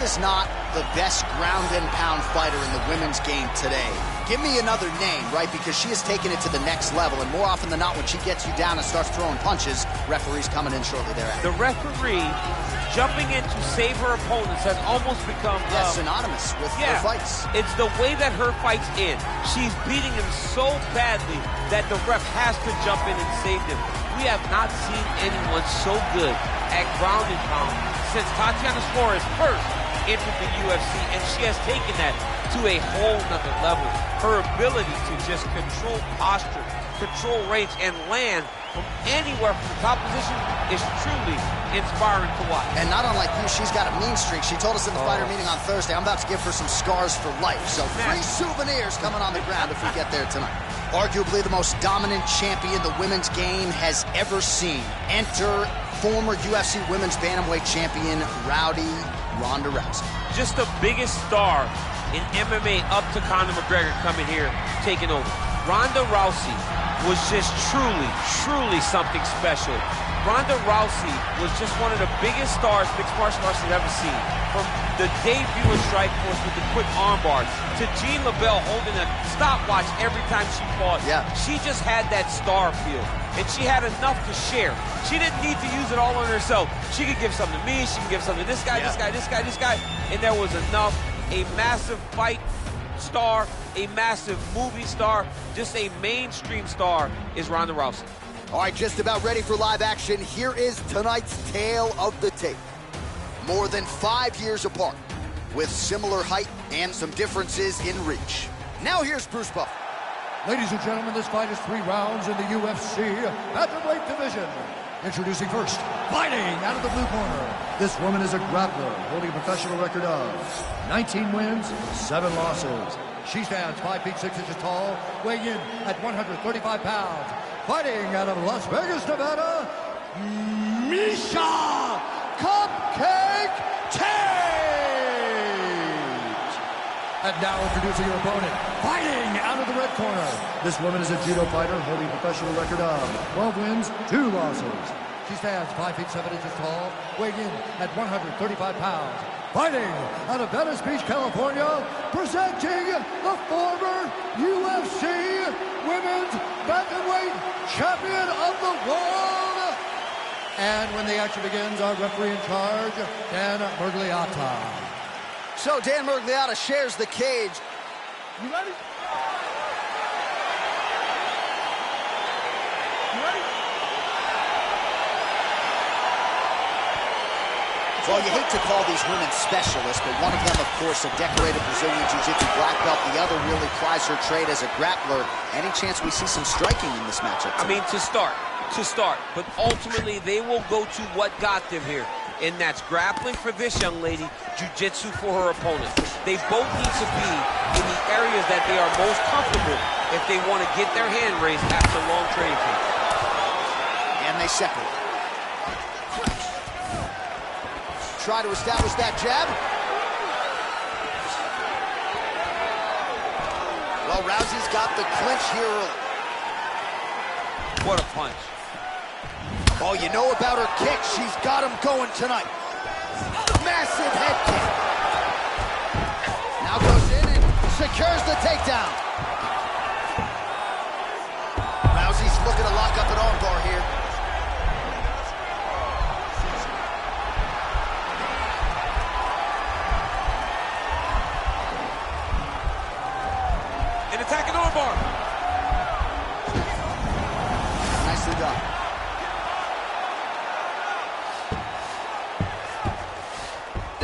Is not the best ground and pound fighter in the women's game today. Give me another name, right? Because she has taken it to the next level, and more often than not, when she gets you down and starts throwing punches, referee's coming in shortly thereafter. The referee jumping in to save her opponents has almost become synonymous with her fights. It's the way that her fights end. She's beating him so badly that the ref has to jump in and save him. We have not seen anyone so good at ground and pound since Tatiana Suarez first entered the UFC, and she has taken that to a whole nother level. Her ability to just control posture, control range, and land from anywhere from the top position is truly inspiring to watch. And not unlike you, she's got a mean streak. She told us in the fighter meeting on Thursday, I'm about to give her some scars for life. So free souvenirs coming on the ground if we get there tonight. Arguably the most dominant champion the women's game has ever seen. Enter former UFC Women's Bantamweight champion, Ronda Rousey. Just the biggest star in MMA up to Conor McGregor coming here, taking over. Ronda Rousey was just truly something special. Ronda Rousey was just one of the biggest stars mixed martial arts has ever seen. From the debut in Strikeforce with the quick armbar to Jean LaBelle holding a stopwatch every time she fought. She just had that star feel, and she had enough to share. She didn't need to use it all on herself. She could give something to me, she could give something to this guy, this guy, and there was enough. A massive fight star, a massive movie star, just a mainstream star is Ronda Rousey. All right, just about ready for live action. Here is tonight's tale of the tape. More than 5 years apart, with similar height and some differences in reach. Now here's Bruce Buffer. Ladies and gentlemen, this fight is 3 rounds in the UFC Bantamweight division. Introducing first, fighting out of the blue corner. This woman is a grappler, holding a professional record of 19 wins, 7 losses. She stands 5 feet 6 inches tall, weighing in at 135 pounds. Fighting out of Las Vegas, Nevada, Miesha Cupcake Tate! And now introducing your opponent, fighting out of the red corner. This woman is a judo fighter holding a professional record of 12 wins, 2 losses. She stands 5 feet 7 inches tall, weighing in at 135 pounds. Fighting out of Venice Beach, California, presenting the former UFC Women's Bantamweight Champion of the World. And when the action begins, our referee in charge, Dan Mergliata. So Dan Mergliata shares the cage. You ready? You ready? Well, you hate to call these women specialists, but one of them, of course, a decorated Brazilian Jiu-Jitsu black belt. The other really plies her trade as a grappler. Any chance we see some striking in this matchup tonight? I mean, to start. But ultimately, they will go to what got them here, and that's grappling for this young lady, Jiu-Jitsu for her opponent. They both need to be in the areas that they are most comfortable if they want to get their hand raised after a long training camp. And they separate. Try to establish that jab. Well, Rousey's got the clinch here early. What a punch. Oh, you know about her kick. She's got him going tonight. Massive head kick. Now goes in and secures the takedown. Rousey's looking to lock up an armbar here. Attacking armbar. Nicely done.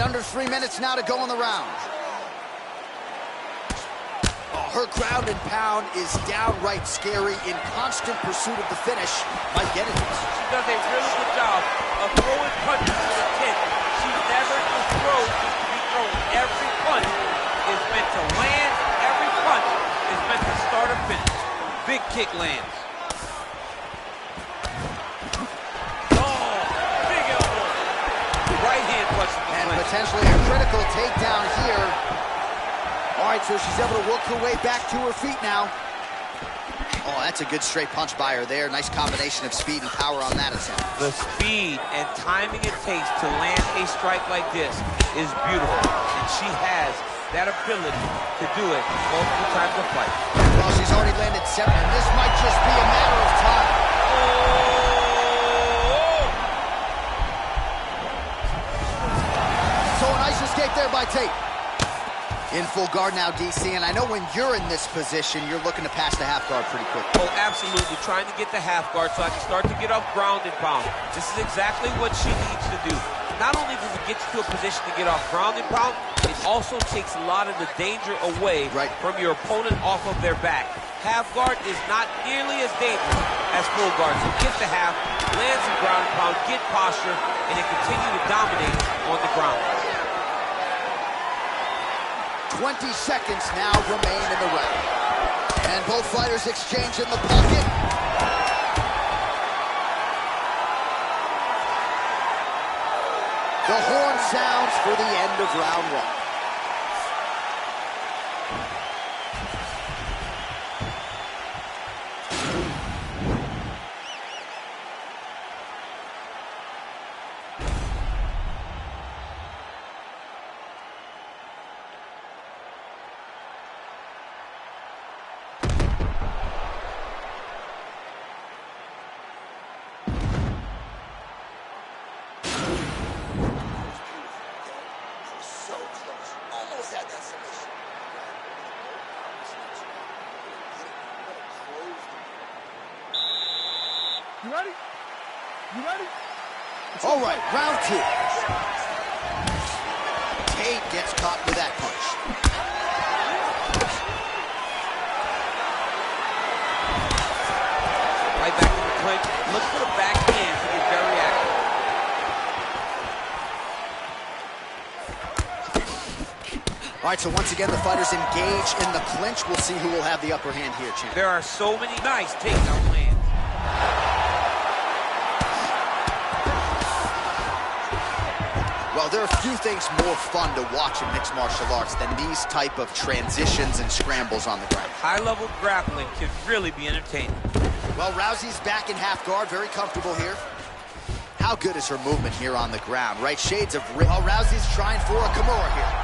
Under 3 minutes now to go in the round. Oh, her ground and pound is downright scary, in constant pursuit of the finish. Might get it. She does a really good job of throwing punches to the tent. She never just throws just to be thrown. Every punch is meant to land. Every punch is meant to start or finish. Big kick lands. Oh, big elbow. Right hand punch. And potentially a critical takedown here. All right, so she's able to work her way back to her feet now. Oh, that's a good straight punch by her there. Nice combination of speed and power on that attempt. The speed and timing it takes to land a strike like this is beautiful, and she has that ability to do it multiple times a fight. Well, she's already landed 7, and this might just be a matter of time. So a nice escape there by Tate. In full guard now, DC, and I know when you're in this position, you're looking to pass the half guard pretty quick. Oh, absolutely. Trying to get the half guard so I can start to get off ground and pound. This is exactly what she needs to do. Not only does it get you to a position to get off ground and pound, it also takes a lot of the danger away from your opponent off of their back. Half guard is not nearly as dangerous as full guard. So get the half, land some ground and pound, get posture, and then continue to dominate on the ground. 20 seconds now remain in the round. And both fighters exchange in the pocket. The horn sounds for the end of round 1. You ready? You ready? All right, round 2. Tate gets caught with that punch. Right back to the clinch. Look for the back hand to get very active. All right, so once again, the fighters engage in the clinch. We'll see who will have the upper hand here, champ. There are so many nice takedown lands. Well, there are few things more fun to watch in mixed martial arts than these type of transitions and scrambles on the ground. High-level grappling can really be entertaining. Well, Rousey's back in half guard, very comfortable here. How good is her movement here on the ground, right? Shades of... Well, Rousey's trying for a Kimura here.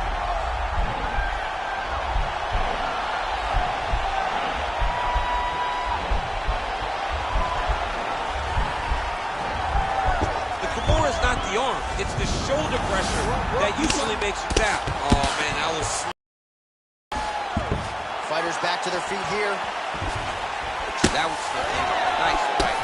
Not the arm, it's the shoulder pressure that usually makes you tap. Oh man, that was... Fighters back to their feet here. That was nice, right?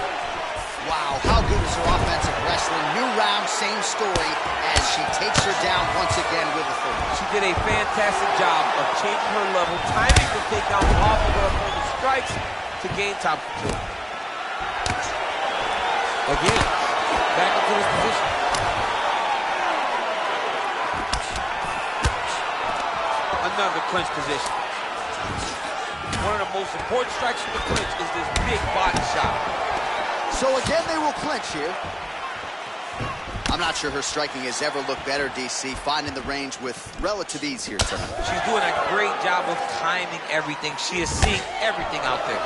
Wow, how good is her offensive wrestling? New round, same story, as she takes her down once again with authority. She did a fantastic job of changing her level, timing the takedown off of her opponent's strikes to gain top control. Again, back into this position. Another clinch position. One of the most important strikes from the clinch is this big body shot. So again, they will clinch here. I'm not sure her striking has ever looked better, DC, finding the range with relative ease here tonight. She's doing a great job of timing everything. She is seeing everything out there.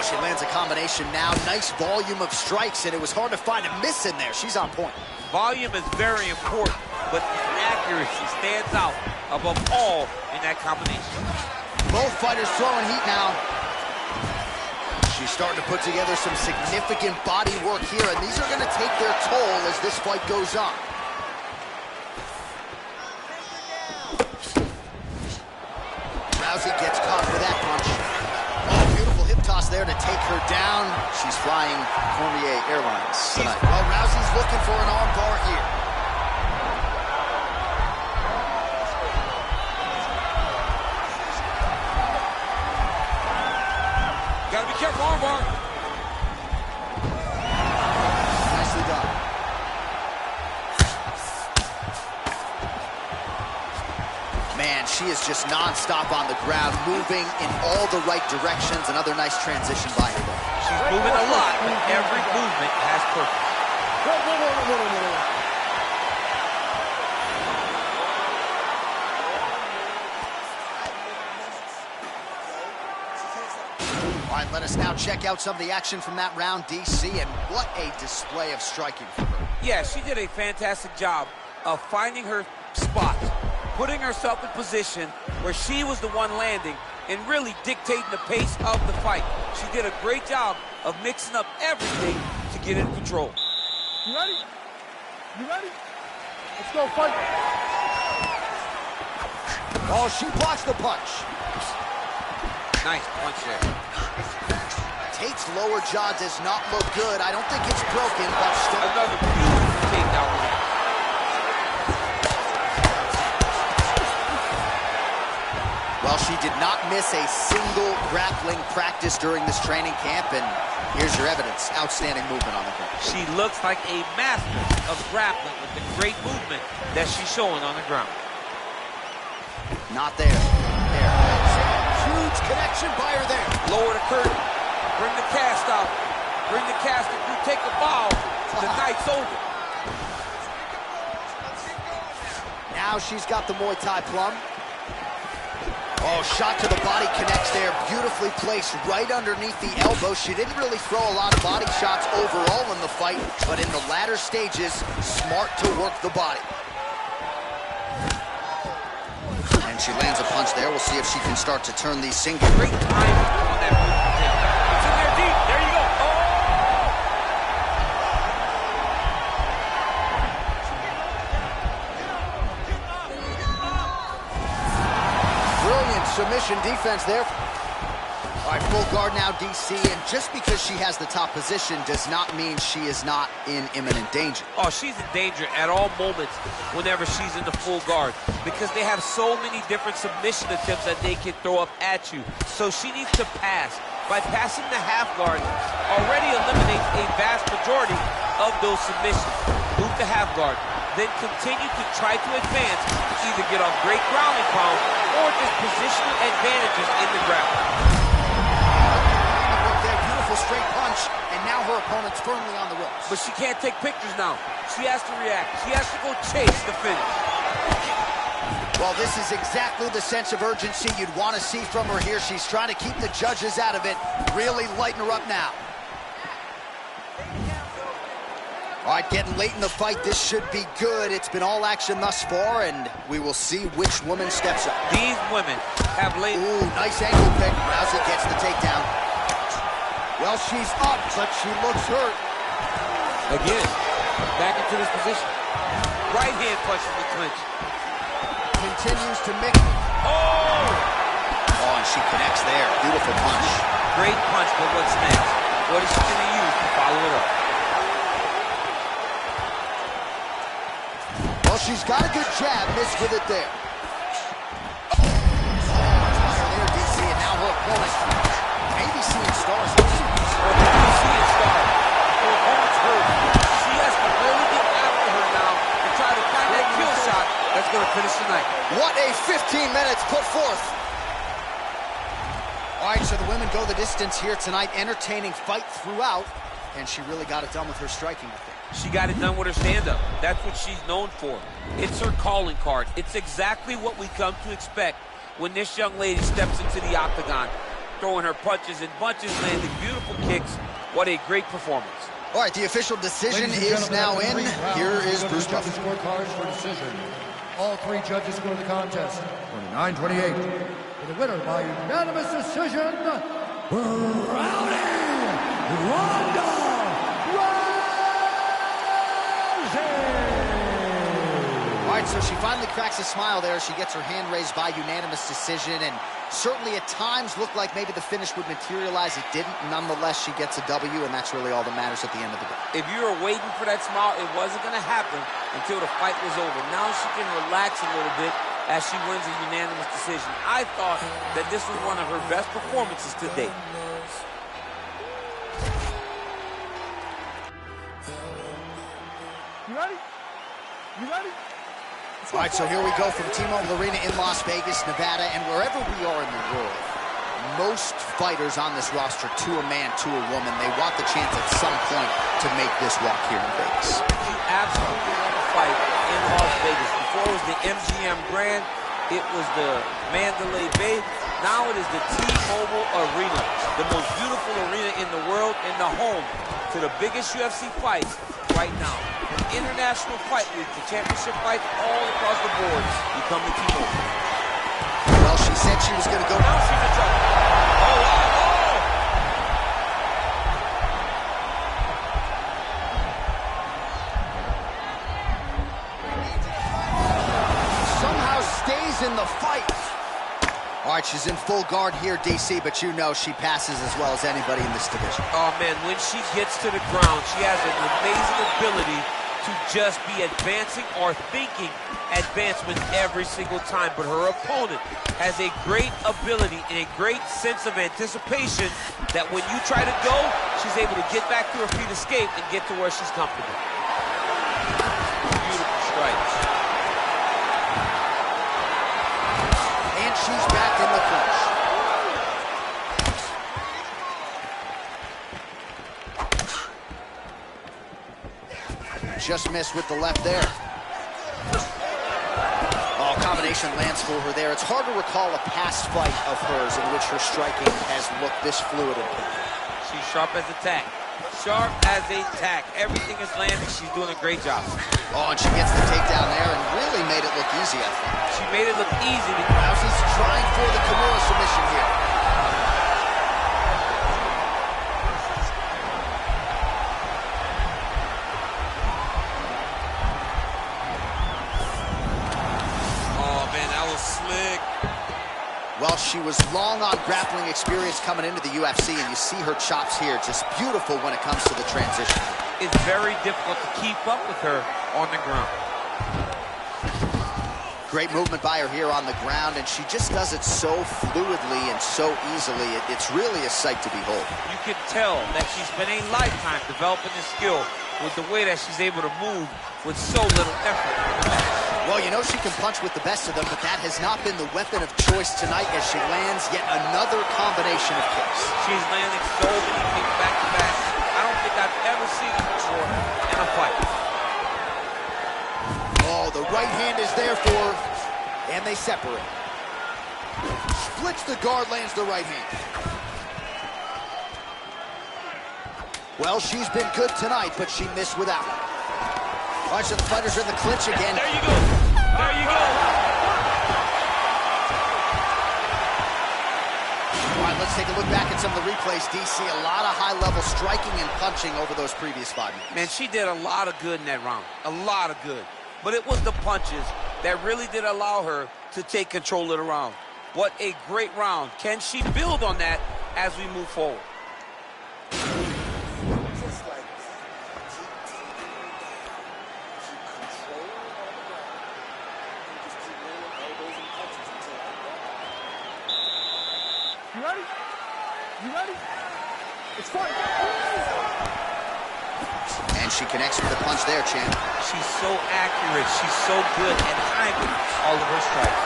She lands a combination now. Nice volume of strikes, and it was hard to find a miss in there. She's on point. Volume is very important, but accuracy stands out above all in that combination. Both fighters throwing heat now. She's starting to put together some significant body work here, and these are going to take their toll as this fight goes on. Rousey gets caught with that punch. Toss there to take her down. She's flying Cormier Airlines tonight. Well, Rousey's looking for an arm bar here. Gotta be careful, arm bar. Nicely done. Man, she is just non-stop on the ground, moving in all the right directions. Another nice transition by her there. She's moving a lot, but every movement has purpose. All right, Let us now check out some of the action from that round, DC, and what a display of striking from her. Yeah, she did a fantastic job of finding her spot, putting herself in position where she was the one landing and really dictating the pace of the fight. She did a great job of mixing up everything to get in control. You ready? You ready? Let's go fight. Oh, she blocks the punch. Nice punch there. Tate's lower jaw does not look good. I don't think it's broken, but still. Another beautiful takedown. Well, she did not miss a single grappling practice during this training camp, and here's your evidence. Outstanding movement on the ground. She looks like a master of grappling with the great movement that she's showing on the ground. Not there. There. Huge connection by her there. Lower the curtain. Bring the cast out. Bring the cast through. Take a bow. The night's over. Now she's got the Muay Thai plum. Oh, shot to the body connects there. Beautifully placed right underneath the elbow. She didn't really throw a lot of body shots overall in the fight, but in the latter stages, smart to work the body. And she lands a punch there. We'll see if she can start to turn these singles. Great timing on that move. It's in there deep. There you go. Oh! Brilliant submission defense there. All right, full guard now, DC, and just because she has the top position does not mean she is not in imminent danger. Oh, she's in danger at all moments whenever she's in the full guard because they have so many different submission attempts that they can throw up at you. So she needs to pass. By passing the half guard, already eliminates a vast majority of those submissions. Move to half guard, then continue to try to advance to either get off great ground and pound or just positional advantages in the grapple. Straight punch, and now her opponent's firmly on the ropes. But she can't take pictures now. She has to react. She has to go chase the finish. Well, this is exactly the sense of urgency you'd want to see from her here. She's trying to keep the judges out of it, really lighten her up now. All right, getting late in the fight, this should be good. It's been all action thus far, and we will see which woman steps up. These women have laid... Ooh, nice ankle pick. Rouse gets the takedown. Well, she's up, but she looks hurt. Again, back into this position. Right hand punches the clinch. Continues to mix. Oh! Oh, and she connects there. Beautiful punch. Great punch, but what's next? What is she going to use to follow it up? Well, she's got a good jab. Missed with it there. Oh, fire there, DC, and now her opponent. Maybe seeing stars. She has to really get after her now and try to find that kill shot that's going to finish tonight. What a 15 minutes put forth. All right, so the women go the distance here tonight. Entertaining fight throughout, and she really got it done with her striking, I think. She got it done with her stand-up. That's what she's known for. It's her calling card. It's exactly what we come to expect when this young lady steps into the octagon, throwing her punches and bunches, landing beautiful kicks. What a great performance. All right, the official decision is now in. Here is Bruce Buffer. Scorecards for decision. All three judges score the contest. 29-28. For the winner by unanimous decision, Ronda Rousey. All right, so she finally cracks a smile there. She gets her hand raised by unanimous decision, and certainly at times looked like maybe the finish would materialize. It didn't. Nonetheless, she gets a W, and that's really all that matters at the end of the day. If you were waiting for that smile, it wasn't going to happen until the fight was over. Now she can relax a little bit as she wins a unanimous decision. I thought that this was one of her best performances to date. You ready? You ready? All right, so here we go from T-Mobile Arena in Las Vegas, Nevada, and wherever we are in the world, most fighters on this roster, to a man, to a woman, they want the chance at some point to make this walk here in Vegas. You absolutely want to fight in Las Vegas. Before it was the MGM Grand, it was the Mandalay Bay. Now it is the T-Mobile Arena, the most beautiful arena in the world and the home to the biggest UFC fights right now. From International Fight Week to championship fights all across the board, you come to T-Mobile. Well, she said she was going to go. Now she's in trouble. Oh, wow. Somehow stays in the fight. All right, she's in full guard here, DC, but you know she passes as well as anybody in this division. Oh, man, when she gets to the ground, she has an amazing ability to just be advancing or thinking advancement every single time. But her opponent has a great ability and a great sense of anticipation that when you try to go, she's able to get back to her feet, escape, and get to where she's comfortable. Beautiful strikes. And she's back in the clinch. Just missed with the left there. Oh, combination lands for her there. It's hard to recall a past fight of hers in which her striking has looked this fluid and quick. She's sharp as a tack. Sharp as a tack. Everything is landing. She's doing a great job. Oh, and she gets the takedown there and really made it look easy, I think. She made it look easy because Rousey's trying for the Kimura submission here. oh, man, that was slick. Well, she was long on grappling experience coming into the UFC, and you see her chops here, just beautiful when it comes to the transition. It's very difficult to keep up with her on the ground. Great movement by her here on the ground, and she just does it so fluidly and so easily. It's really a sight to behold. You can tell that she's spent a lifetime developing this skill with the way that she's able to move with so little effort. Well, you know she can punch with the best of them, but that has not been the weapon of choice tonight as she lands yet another combination of kicks. She's landing so many kicks back to back. I don't think I've ever seen it before in a fight. Oh, the right hand is there for her, and they separate. Splits the guard, lands the right hand. Well, she's been good tonight, but she missed without it. All right, so the fighters are in the clinch again. There you go. There you go. All right, let's take a look back at some of the replays. DC, a lot of high-level striking and punching over those previous 5 minutes. Man, she did a lot of good in that round. A lot of good. But it was the punches that really did allow her to take control of the round. What a great round. Can she build on that as we move forward? You ready? You ready? It's fight. And she connects with a punch there, champ. She's so accurate. She's so good at timing all of her strikes.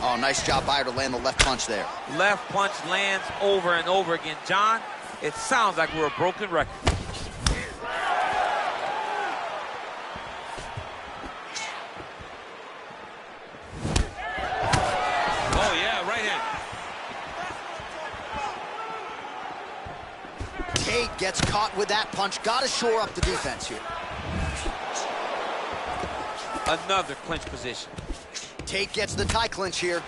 Oh, nice job by her to land the left punch there. Left punch lands over and over again. John, it sounds like we're a broken record. Oh, yeah, right hand. Tate gets caught with that punch. Got to shore up the defense here. Another clinch position. Tate gets the tie clinch here.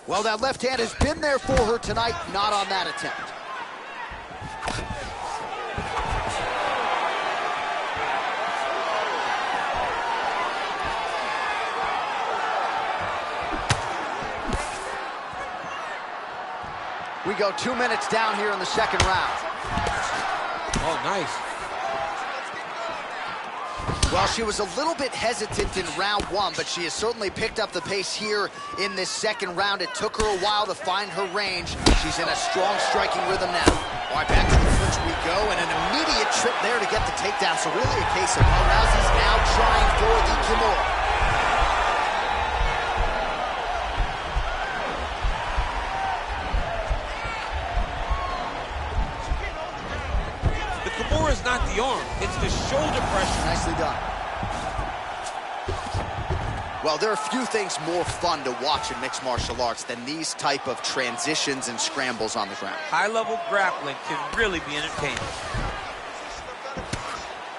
Well, that left hand has been there for her tonight, not on that attempt. We go 2 minutes down here in the second round. Oh, nice. Well, she was a little bit hesitant in round 1, but she has certainly picked up the pace here in this second round. It took her a while to find her range. She's in a strong striking rhythm now. All right, back to the clinch we go, and an immediate trip there to get the takedown. So really a case of Rousey's now trying for the Kimura. the arm. It's the shoulder pressure. Nicely done. Well, there are few things more fun to watch in mixed martial arts than these type of transitions and scrambles on the ground. High-level grappling can really be entertaining.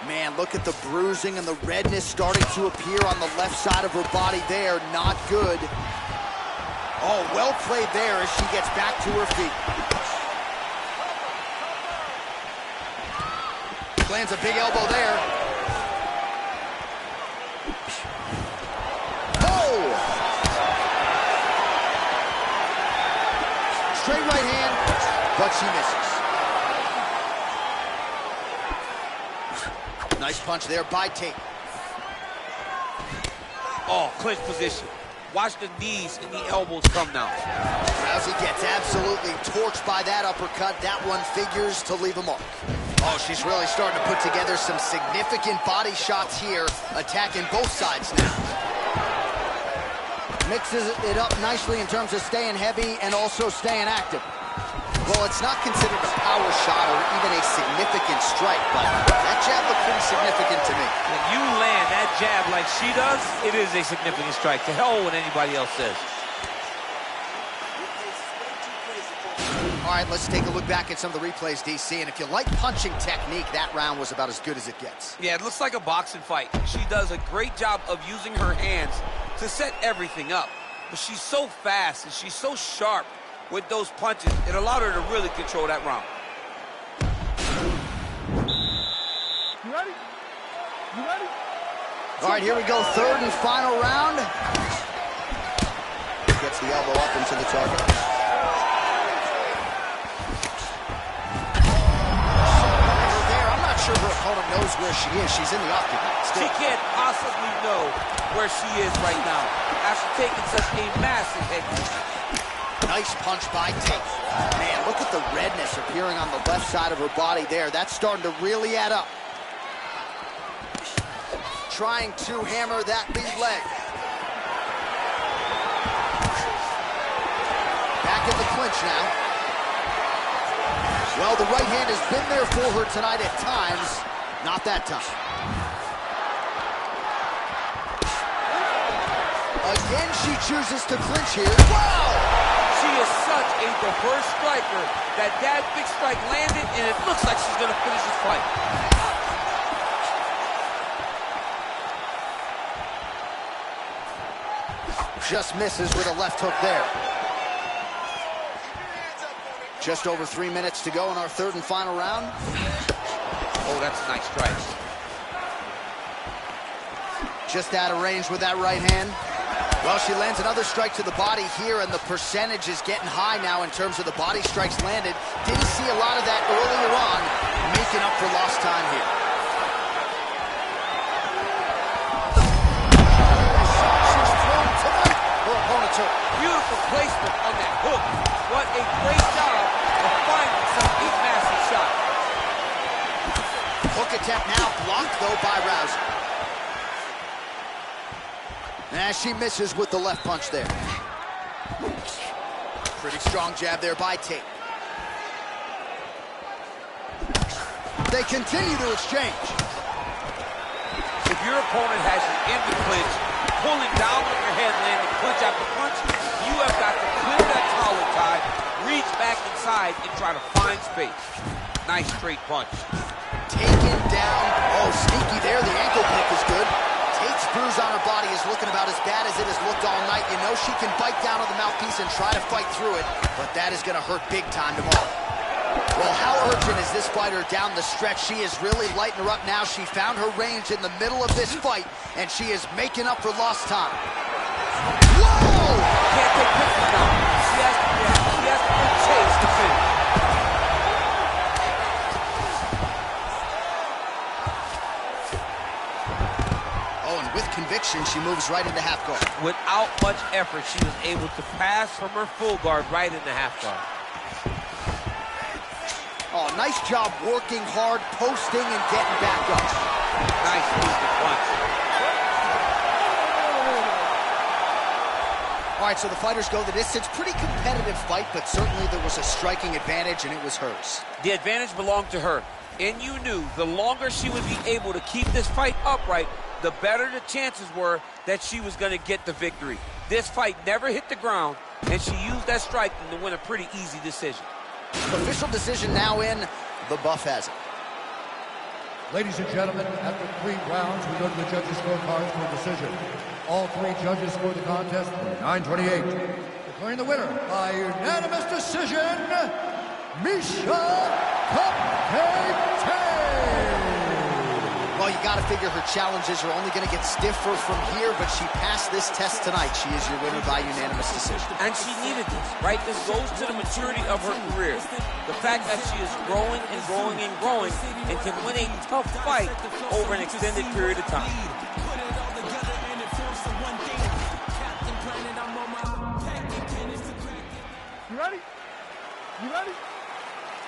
Man, look at the bruising and the redness starting to appear on the left side of her body there. Not good. Oh, well played there as she gets back to her feet. Lands a big elbow there. Oh! Straight right hand, but she misses. Nice punch there by Tate. Oh, clinch position. Watch the knees and the elbows come now. Rousey gets absolutely torched by that uppercut. That one figures to leave a mark. Oh, she's really starting to put together some significant body shots here, attacking both sides now. Mixes it up nicely in terms of staying heavy and also staying active. Well, it's not considered a power shot or even a significant strike, but that jab looked pretty significant to me. When you land that jab like she does, it is a significant strike. To hell with what anybody else says. All right, let's take a look back at some of the replays, DC. And if you like punching technique, that round was about as good as it gets. Yeah, it looks like a boxing fight. She does a great job of using her hands to set everything up. But she's so fast and she's so sharp with those punches. It allowed her to really control that round. You ready? You ready? All right, here we go. Third and final round. Gets the elbow up into the target. Sure her opponent knows where she is. She's in the octagon. She can't possibly know where she is right now after taking such a massive hit. Nice punch by Tate. Man, look at the redness appearing on the left side of her body there. That's starting to really add up. Trying to hammer that lead leg. Back in the clinch now. Well, the right hand has been there for her tonight at times. Not that time. Again, she chooses to clinch here. Wow! She is such a diverse striker that big strike landed, and it looks like she's going to finish this fight. Just misses with a left hook there. Just over 3 minutes to go in our third and final round. Oh, that's a nice strike. Just out of range with that right hand. Well, she lands another strike to the body here, and the percentage is getting high now in terms of the body strikes landed. Didn't see a lot of that earlier on, making up for lost time here. She's thrown tonight. Her opponent's hurt. Beautiful placement on that hook. What a great job of finding such a massive shot. Hook attempt now blocked, though, by Rouse. And she misses with the left punch there. Pretty strong jab there by Tate. They continue to exchange. If your opponent has you in the clinch, pulling down on your head, landing punch after punch, you have got to clear that collar tie, reach back inside, and try to find space. Nice straight punch. Taken down. Oh, sneaky there. The ankle pick is good. Tate's bruise on her body is looking about as bad as it has looked all night. You know she can bite down on the mouthpiece and try to fight through it, but that is going to hurt big time tomorrow. Well, how urgent is this fighter down the stretch? She is really lighting her up now. She found her range in the middle of this fight, and she is making up for lost time. Whoa! Can't take pictures now. She has to put chase to finish. Oh, and with conviction, she moves right into half guard. Without much effort, she was able to pass from her full guard right into half guard. Oh, nice job working hard, posting, and getting back up. Nice movement punch. All right, so the fighters go the distance. Pretty competitive fight, but certainly there was a striking advantage, and it was hers. The advantage belonged to her. and you knew the longer she would be able to keep this fight upright, the better the chances were that she was going to get the victory. This fight never hit the ground, and she used that striking to win a pretty easy decision. Official decision now in. The buff has it. Ladies and gentlemen, after 3 rounds, we go to the judges' scorecards for a decision. All 3 judges scored the contest 9-28. Declaring the winner by unanimous decision, Miesha Tate. Well, you got to figure her challenges are only going to get stiffer from here, but she passed this test tonight. She is your winner by unanimous decision. And she needed this, right? This goes to the maturity of her career. The fact that she is growing and growing and growing and can win a tough fight over an extended period of time. You ready? You ready?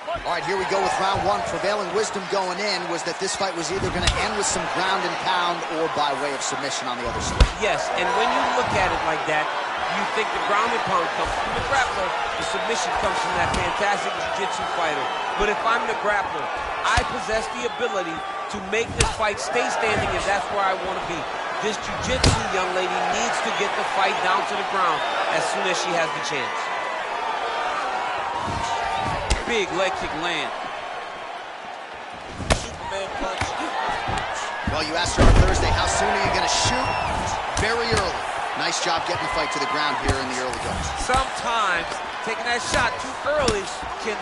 All right, here we go with round 1. Prevailing wisdom going in was that this fight was either going to end with some ground and pound or by way of submission on the other side. Yes, and when you look at it like that, you think the ground and pound comes from the grappler, the submission comes from that fantastic jiu-jitsu fighter. But if I'm the grappler, I possess the ability to make this fight stay standing, and that's where I want to be. This jiu-jitsu young lady needs to get the fight down to the ground as soon as she has the chance. Big leg kick land. Superman punch. Well, you asked her on Thursday, how soon are you going to shoot? Very early. Nice job getting the fight to the ground here in the early goings. Sometimes taking that shot too early you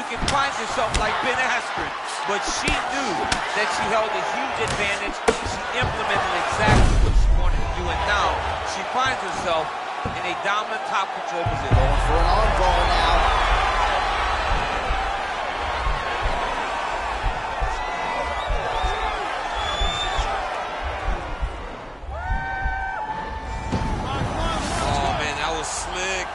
can find yourself like Ben Askren. But she knew that she held a huge advantage. She implemented exactly what she wanted to do, and now she finds herself in a dominant top control position. Going for an arm bar now. Slick.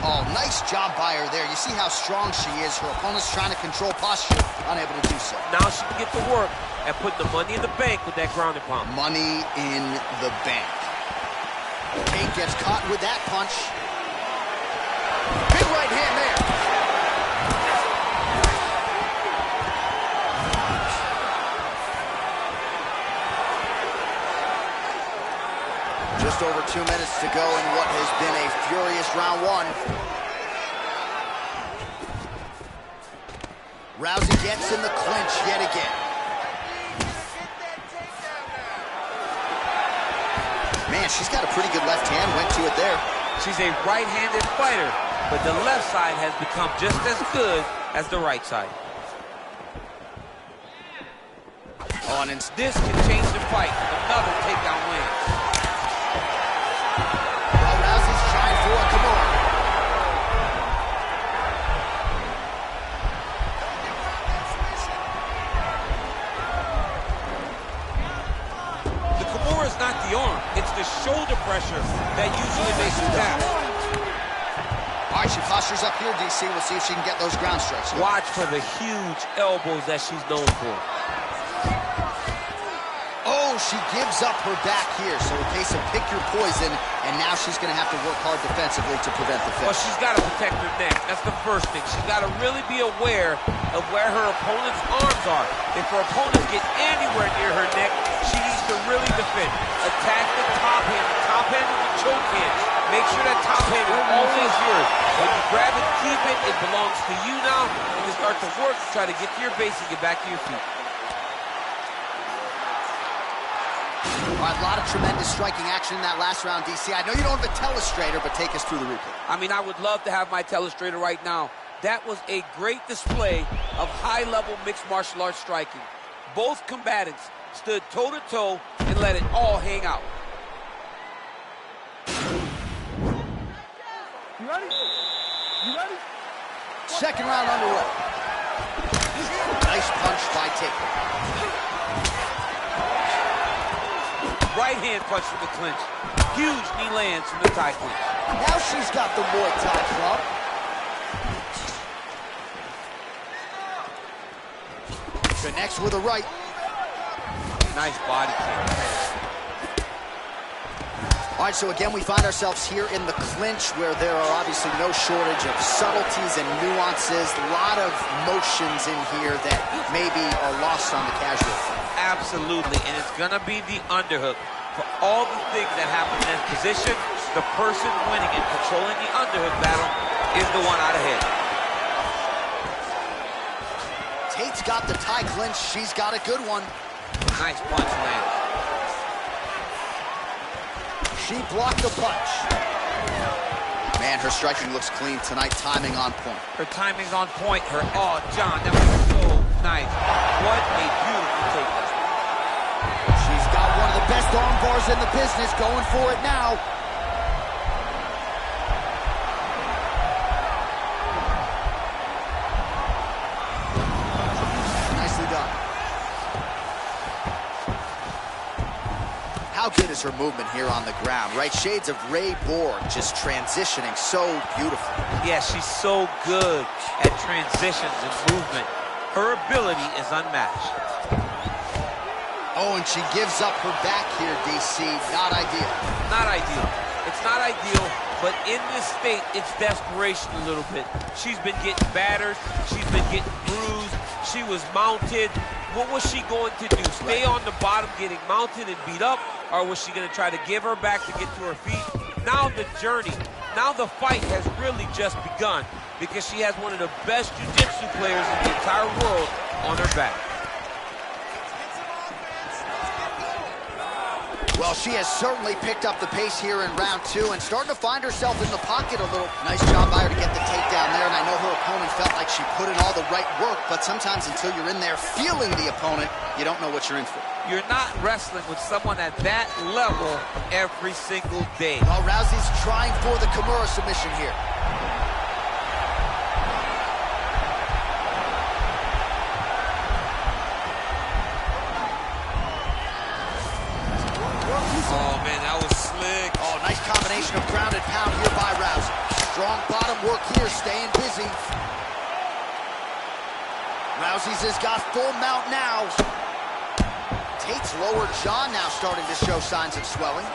Oh, nice job by her there. You see how strong she is. Her opponent's trying to control posture, unable to do so. Now she can get to work and put the money in the bank with that ground and pound. Money in the bank. Tate gets caught with that punch. Big right hand there. Just over 2 minutes to go in what has been a furious round 1. Rousey gets in the clinch yet again. Man, she's got a pretty good left hand, went to it there. She's a right-handed fighter, but the left side has become just as good as the right side. Oh, and this can change the fight. Another takedown win. For a Kimura. The Kimura is not the arm. It's the shoulder pressure that usually makes you tap. All right, she postures up here, DC. We'll see if she can get those ground strikes. Watch for the huge elbows that she's known for. Oh, she gives up her back here. So a case of pick your poison, and now she's going to have to work hard defensively to prevent the finish. Well, she's got to protect her neck. That's the first thing. She's got to really be aware of where her opponent's arms are. If her opponents get anywhere near her neck, she needs to really defend. Attack the top hand. The top hand is the choke hand. Make sure that top hand is always yours. When you grab it, keep it. It belongs to you now. And you start to work to try to get to your base and get back to your feet. All right, a lot of tremendous striking action in that last round, DC. I know you don't have a telestrator, but take us through the replay. I mean, I would love to have my telestrator right now. That was a great display of high-level mixed martial arts striking. Both combatants stood toe-to-toe and let it all hang out. You ready? You ready? Second round underway. Nice punch by Tate. Right hand punch from the clinch. Huge knee lands from the Thai clinch. Now she's got the Muay Thai club. Connects with a right. Nice body kick. All right, so again, we find ourselves here in the clinch where there are obviously no shortage of subtleties and nuances, a lot of motions in here that maybe are lost on the casual. Absolutely, and it's gonna be the underhook. For all the things that happen in this position, the person winning and controlling the underhook battle is the one out ahead. Tate's got the tie clinch. She's got a good one. Nice punch lands. She blocked the punch. Man, her striking looks clean tonight. Timing on point. Her timing's on point. Oh, John, that was so nice. What a beautiful takedown. She's got one of the best arm bars in the business, going for it now. Nicely done. How good is her movement here on the ground, right? Shades of Ray Borg, just transitioning so beautifully. Yeah, she's so good at transitions and movement. Her ability is unmatched. Oh, and she gives up her back here, DC. Not ideal. Not ideal. It's not ideal, but in this state, it's desperation a little bit. She's been getting battered. She's been getting bruised. She was mounted. What was she going to do? Stay on the bottom getting mounted and beat up? Or was she going to try to give her back to get to her feet? Now the journey, now the fight has really just begun because she has one of the best jiu-jitsu players in the entire world on her back. Well, she has certainly picked up the pace here in round two and starting to find herself in the pocket a little. Nice job by her to get the takedown there, and I know her opponent felt like she put in all the right work, but sometimes until you're in there feeling the opponent, you don't know what you're in for. You're not wrestling with someone at that level every single day. Well, Rousey's trying for the Kimura submission here. Oh, man, that was slick. Oh, nice combination of ground and pound here by Rouse. Strong bottom work here, staying busy. Rousey's has got full mount now. Tate's lower jaw now starting to show signs of swelling.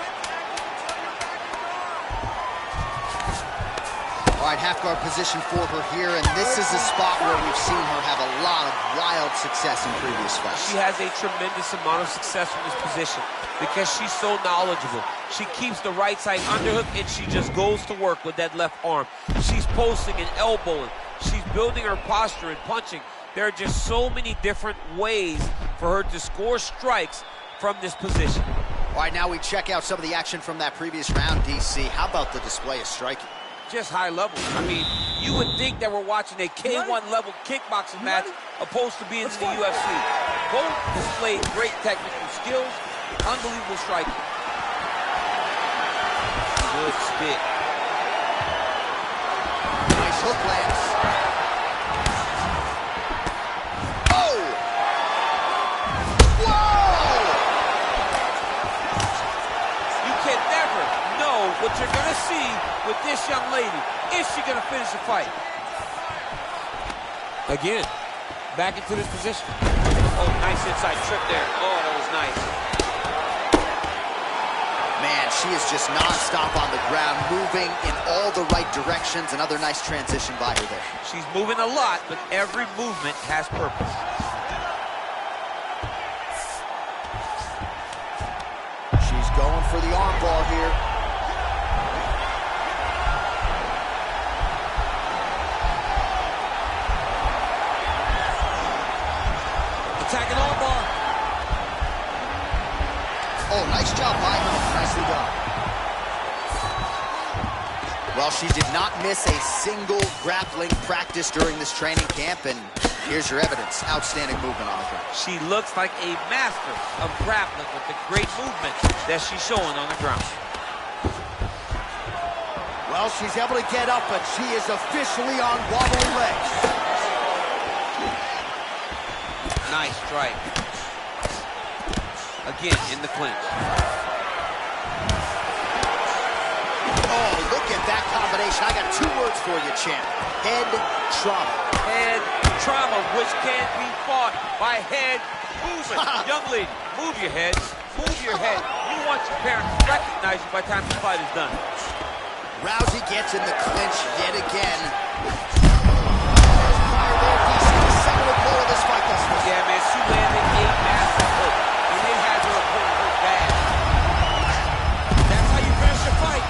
All right, half guard position for her here, and this is a spot where we've seen her have a lot of wild success in previous fights. She has a tremendous amount of success in this position because she's so knowledgeable. She keeps the right side underhook, and she just goes to work with that left arm. She's posting and elbowing. She's building her posture and punching. There are just so many different ways for her to score strikes from this position. All right, now we check out some of the action from that previous round, DC. How about the display of striking? Just high level. I mean, you would think that we're watching a K1 level kickboxing match opposed to being in the UFC. Both displayed great technical skills, unbelievable striking. Good spit. Nice hook lands. Oh! Whoa! You can never know what you're going to see with this young lady. Is she going to finish the fight? Again, back into this position. Oh, nice inside trip there. Oh, that was nice. Man, she is just non-stop on the ground, moving in all the right directions. Another nice transition by her there. She's moving a lot, but every movement has purpose. She's going for the armbar here. Attacking armbar. Oh, nice job by her. Nicely done. Well, she did not miss a single grappling practice during this training camp, and here's your evidence. Outstanding movement on the ground. She looks like a master of grappling with the great movement that she's showing on the ground. Well, she's able to get up, but she is officially on wobbly legs. Nice strike. Again, in the clinch. Oh, look at that combination. I got two words for you, champ. Head trauma. Head trauma, which can be fought by head movement. Young lady, move your head. Move your head. You want your parents to recognize you by the time the fight is done. Rousey gets in the clinch yet again. There's fire there, DC. The second blow of this fight thus far. Yeah, man, she landed a massive hook, and they had her opponent hurt bad. That's how you finish a fight.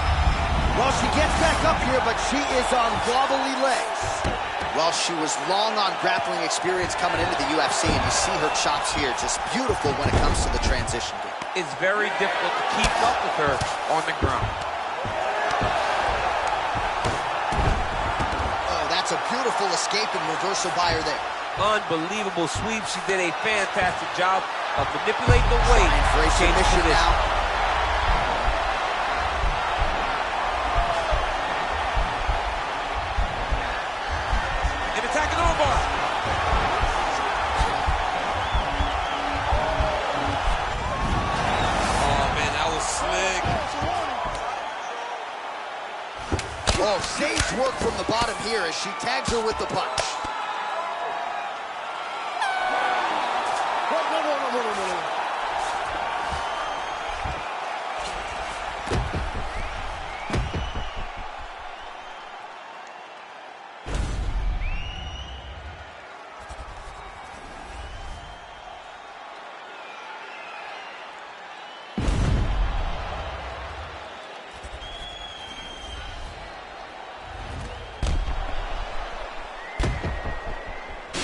Well, she gets back up here, but she is on wobbly legs. Well, she was long on grappling experience coming into the UFC, and you see her chops here, just beautiful when it comes to the transition game. It's very difficult to keep up with her on the ground. Oh, that's a beautiful escape and reversal by her there. Unbelievable sweep. She did a fantastic job of manipulating the weight. For a submission now. Attacking armbar. Oh, man, that was slick. Oh, sage work from the bottom here as she tags her with the punch.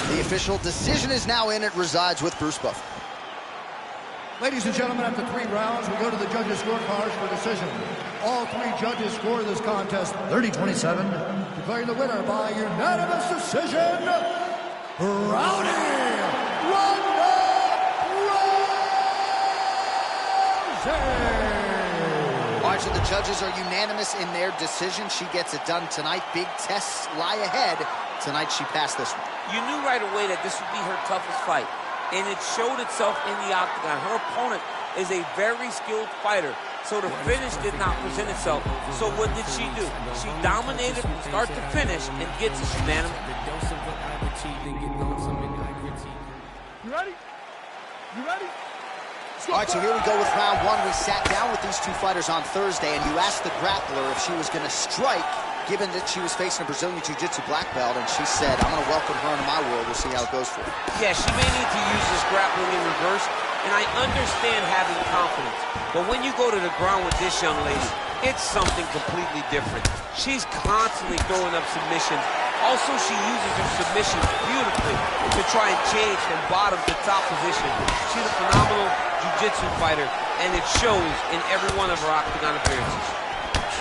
The official decision is now in. It resides with Bruce Buffer. Ladies and gentlemen, after 3 rounds, we go to the judges' scorecards for decision. All 3 judges score this contest 30-27, declaring the winner by unanimous decision, Ronda Rousey. All right, so the judges are unanimous in their decision. She gets it done tonight. Big tests lie ahead. Tonight she passed this one. You knew right away that this would be her toughest fight, and it showed itself in the octagon. Her opponent is a very skilled fighter, so the finish did not present itself. So what did she do? She dominated from start to finish and gets us unanimous. You ready? You ready? All right, so here we go with round 1. We sat down with these 2 fighters on Thursday, and you asked the grappler if she was going to strike, given that she was facing a Brazilian Jiu-Jitsu black belt, and she said, I'm going to welcome her into my world. We'll see how it goes for her. Yeah, she may need to use this grappling in reverse, and I understand having confidence. But when you go to the ground with this young lady, it's something completely different. She's constantly throwing up submissions. Also, she uses her submissions beautifully to try and change from bottom to top position. She's a phenomenal jiu-jitsu fighter, and it shows in every one of her octagon appearances.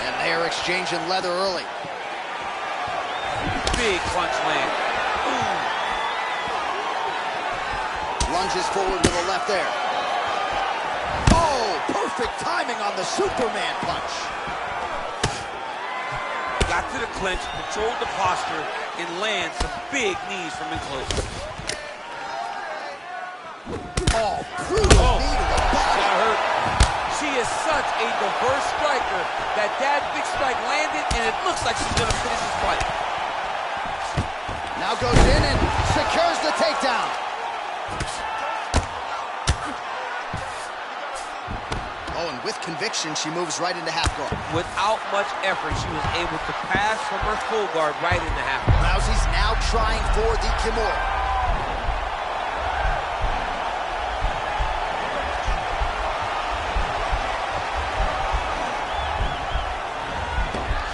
And they are exchanging leather early. Big punch land. Ooh. Lunges forward with a left there. Oh, perfect timing on the Superman punch. Got to the clinch, controlled the posture, and lands some big knees from in close. Oh, brutal knee to the body. That hurt. She is such a diverse striker that big strike landed, and it looks like she's gonna finish this fight. Now goes in and secures the takedown. Oh, and with conviction, she moves right into half guard. Without much effort, she was able to pass from her full guard right into half guard. Rousey's now trying for the Kimura.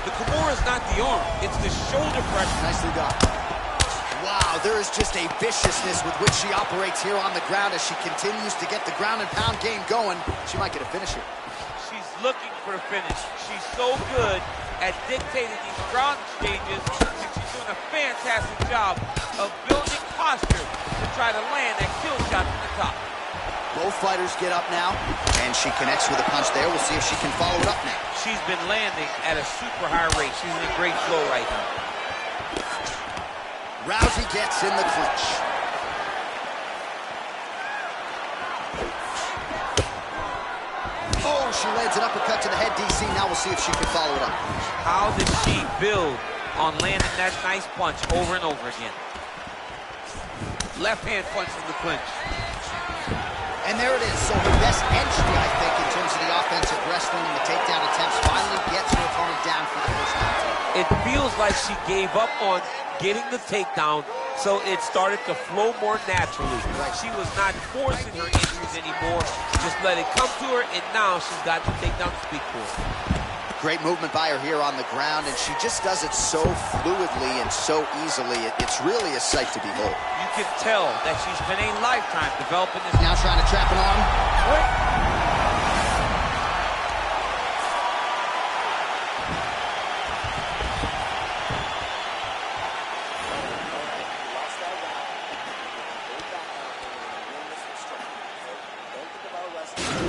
The Kimura is not the arm, it's the shoulder pressure. Nicely done. Wow, there is just a viciousness with which she operates here on the ground as she continues to get the ground and pound game going. She might get a finish here. She's looking for the finish. She's so good at dictating these ground exchanges, and she's doing a fantastic job of building posture to try to land that kill shot from the top. Both fighters get up now, and she connects with a punch there. We'll see if she can follow it up now. She's been landing at a super high rate. She's in a great flow right now. Rousey gets in the clinch. Oh, she lands an uppercut to the head, DC. Now we'll see if she can follow it up. How did she build on landing that nice punch over and over again? Left hand punch from the clinch. And there it is. So her best entry, I think, in terms of the offense attempts finally gets her opponent down for the first time. It feels like she gave up on getting the takedown, so it started to flow more naturally. She was not forcing her injuries anymore, just let it come to her, and now she's got the takedown to speak for. Great movement by her here on the ground, and she just does it so fluidly and so easily. It's really a sight to behold. You can tell that she's been a lifetime developing this. Now trying to trap an arm.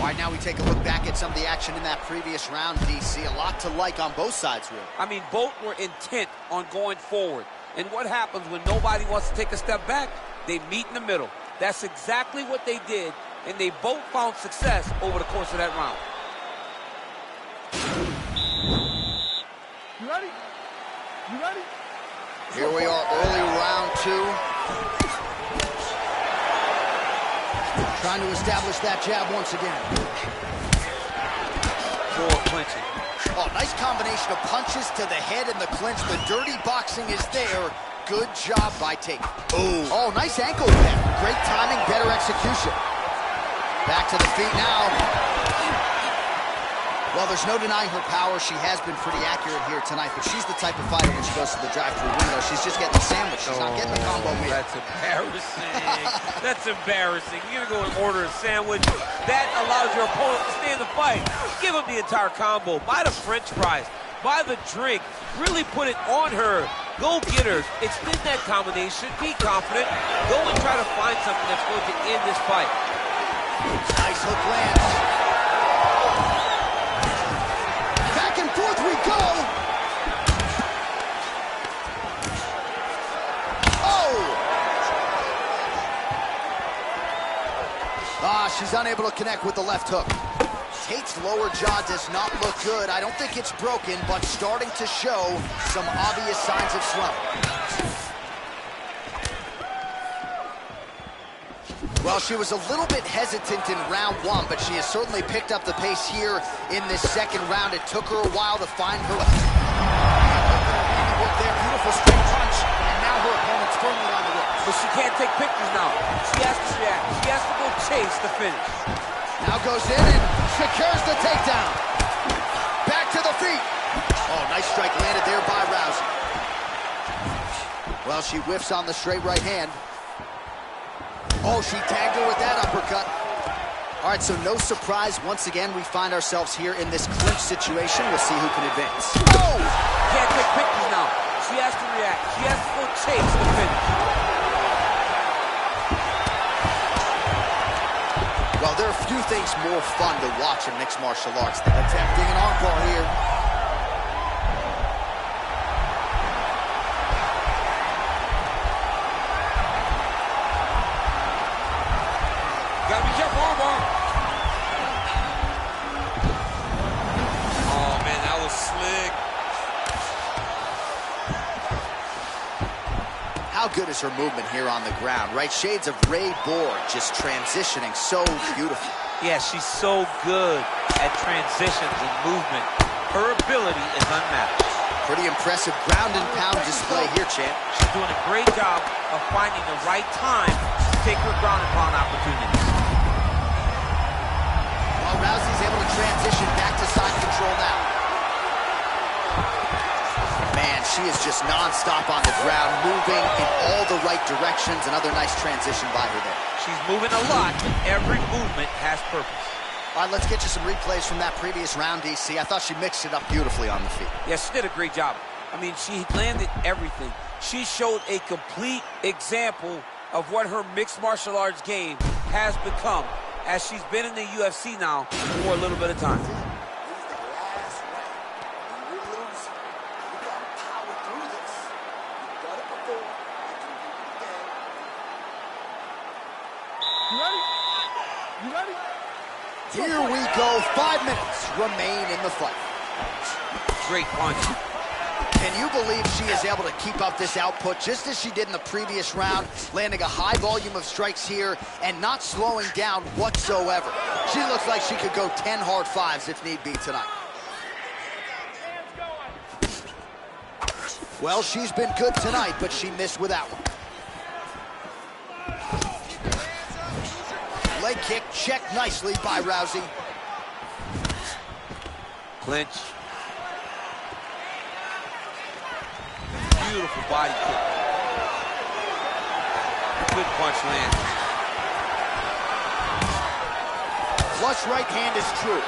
All right, now we take a look back at some of the action in that previous round, DC. A lot to like on both sides, really. I mean, both were intent on going forward. And what happens when nobody wants to take a step back? They meet in the middle. That's exactly what they did, and they both found success over the course of that round. You ready? You ready? Here we are, early round 2. Trying to establish that jab once again. More clinching. Oh, nice combination of punches to the head and the clinch. The dirty boxing is there. Good job by Tate. Oh, nice ankle there. Great timing, better execution. Back to the feet now. Well, there's no denying her power. She has been pretty accurate here tonight, but she's the type of fighter when she goes to the drive-through window. She's just getting the sandwich. She's not getting the combo meal. That's embarrassing. That's embarrassing. You're going to go and order a sandwich. That allows your opponent to stay in the fight. Give him the entire combo. Buy the French fries. Buy the drink. Really put it on her. Go get her. Extend that combination. Be confident. Go and try to find something that's going to end this fight. Nice hook lands. Back and forth we go. She's unable to connect with the left hook. Tate's lower jaw does not look good. I don't think it's broken, but starting to show some obvious signs of swelling. Well, she was a little bit hesitant in round 1, but she has certainly picked up the pace here in this second round. It took her a while to find her. There, beautiful straight punch, and now her opponent's firmly on the ropes. But she can't take pictures now. She has to react. She has to go chase the finish. Now goes in and secures the takedown. Back to the feet. Oh, nice strike landed there by Rouse. Well, she whiffs on the straight right hand. Oh, she tagged her with that uppercut. All right, so no surprise. Once again, we find ourselves here in this clinch situation. We'll see who can advance. Oh! Can't take pictures now. She has to react. She has to go chase the finish. Well, there are a few things more fun to watch in mixed martial arts than attempting an armbar here. Gotta be careful, armbar. Oh, man, that was slick. How good is her movement here on the ground, right? Shades of Ray Borg, just transitioning so beautiful. Yeah, she's so good at transitions and movement. Her ability is unmatched. Pretty impressive ground and pound display here, champ. She's doing a great job of finding the right time to take her ground and pound opportunities. Well, Rousey's able to transition back to side control now. Man, she is just non-stop on the ground, moving in all the right directions. Another nice transition by her there. She's moving a lot, and every movement has purpose. All right, let's get you some replays from that previous round, DC. I thought she mixed it up beautifully on the feet. Yeah, she did a great job. I mean, she landed everything. She showed a complete example of what her mixed martial arts game has become, as she's been in the UFC now for a little bit of time. Here we go. 5 minutes remain in the fight. Great punch. Can you believe she is able to keep up this output just as she did in the previous round, landing a high volume of strikes here and not slowing down whatsoever? She looks like she could go 10 hard fives if need be tonight. Well, she's been good tonight, but she missed with that one. Leg kick checked nicely by Rousey. Clinch. Beautiful body kick. Good punch lands. Flush right hand is true.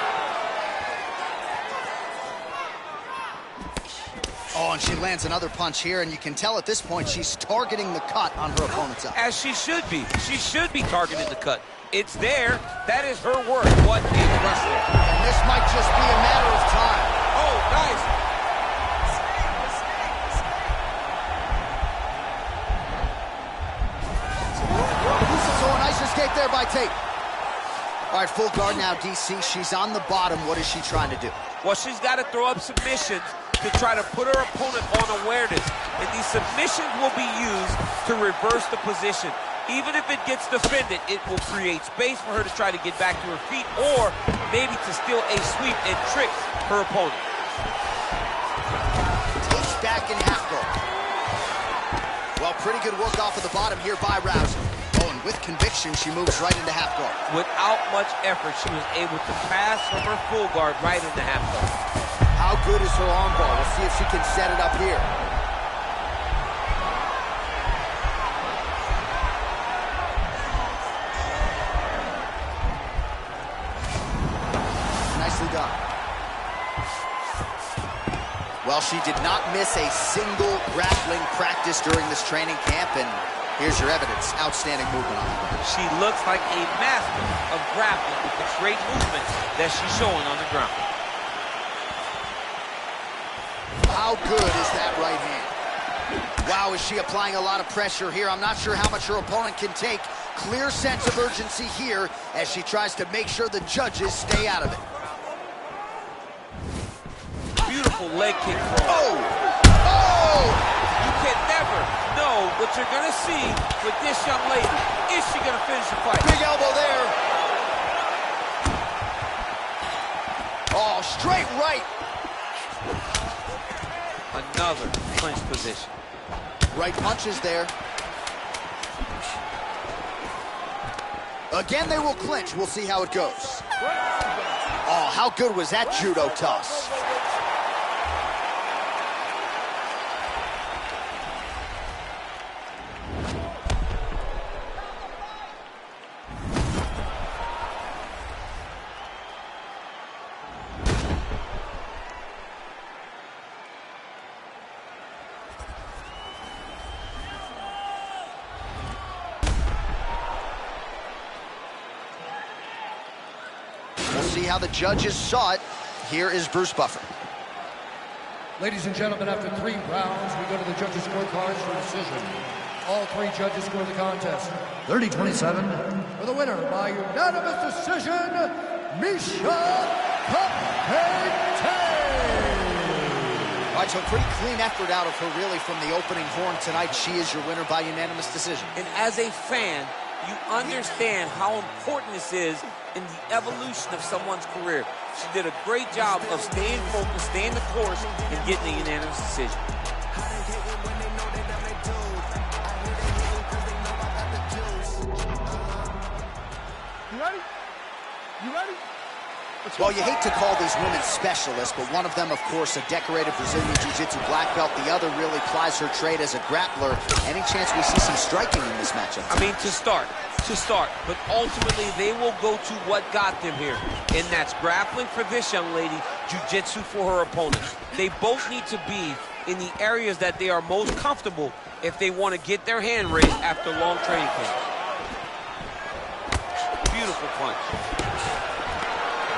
Oh, and she lands another punch here, and you can tell at this point she's targeting the cut on her opponent's eye. As she should be. She should be targeting the cut. It's there. That is her work. What a wrestler. And this might just be a matter of time. Oh, nice. So a nice escape there by Tate. All right, full guard now, DC. She's on the bottom. What is she trying to do? Well, she's got to throw up submissions to try to put her opponent on awareness. And these submissions will be used to reverse the position. Even if it gets defended, it will create space for her to try to get back to her feet or maybe to steal a sweep and trick her opponent. Tate's back in half guard. Well, pretty good work off of the bottom here by Rouse. Oh, and with conviction, she moves right into half guard. Without much effort, she was able to pass from her full guard right into half guard. How good is her armbar? We'll see if she can set it up here. Nicely done. Well, she did not miss a single grappling practice during this training camp, and here's your evidence. Outstanding movement on the ground. She looks like a master of grappling with the great movements that she's showing on the ground. How good is that right hand? Wow, is she applying a lot of pressure here? I'm not sure how much her opponent can take. Clear sense of urgency here as she tries to make sure the judges stay out of it. Beautiful leg kick throw. Oh! Oh! You can never know what you're going to see with this young lady. Is she going to finish the fight? Big elbow there. Oh, straight right. Another clinch position. Right punches there. Again, they will clinch. We'll see how it goes. Oh, how good was that judo toss? See how the judges saw it. Here is Bruce Buffer. Ladies and gentlemen, after 3 rounds, we go to the judges' scorecards for decision. All 3 judges scored the contest 30-27 for the winner by unanimous decision, Miesha Tate. All right, so a pretty clean effort out of her, really, from the opening horn tonight. She is your winner by unanimous decision. And as a fan, you understand how important this is in the evolution of someone's career. She did a great job of staying focused, staying the course, and getting a unanimous decision. You ready? You ready? Well, you hate to call these women specialists, but one of them, of course, a decorated Brazilian Jiu-Jitsu black belt. The other really plies her trade as a grappler. Any chance we see some striking in this matchup? I mean, to start. But ultimately, they will go to what got them here. And that's grappling for this young lady, jiu-jitsu for her opponent. They both need to be in the areas that they are most comfortable if they want to get their hand raised after a long training camp. Beautiful punch.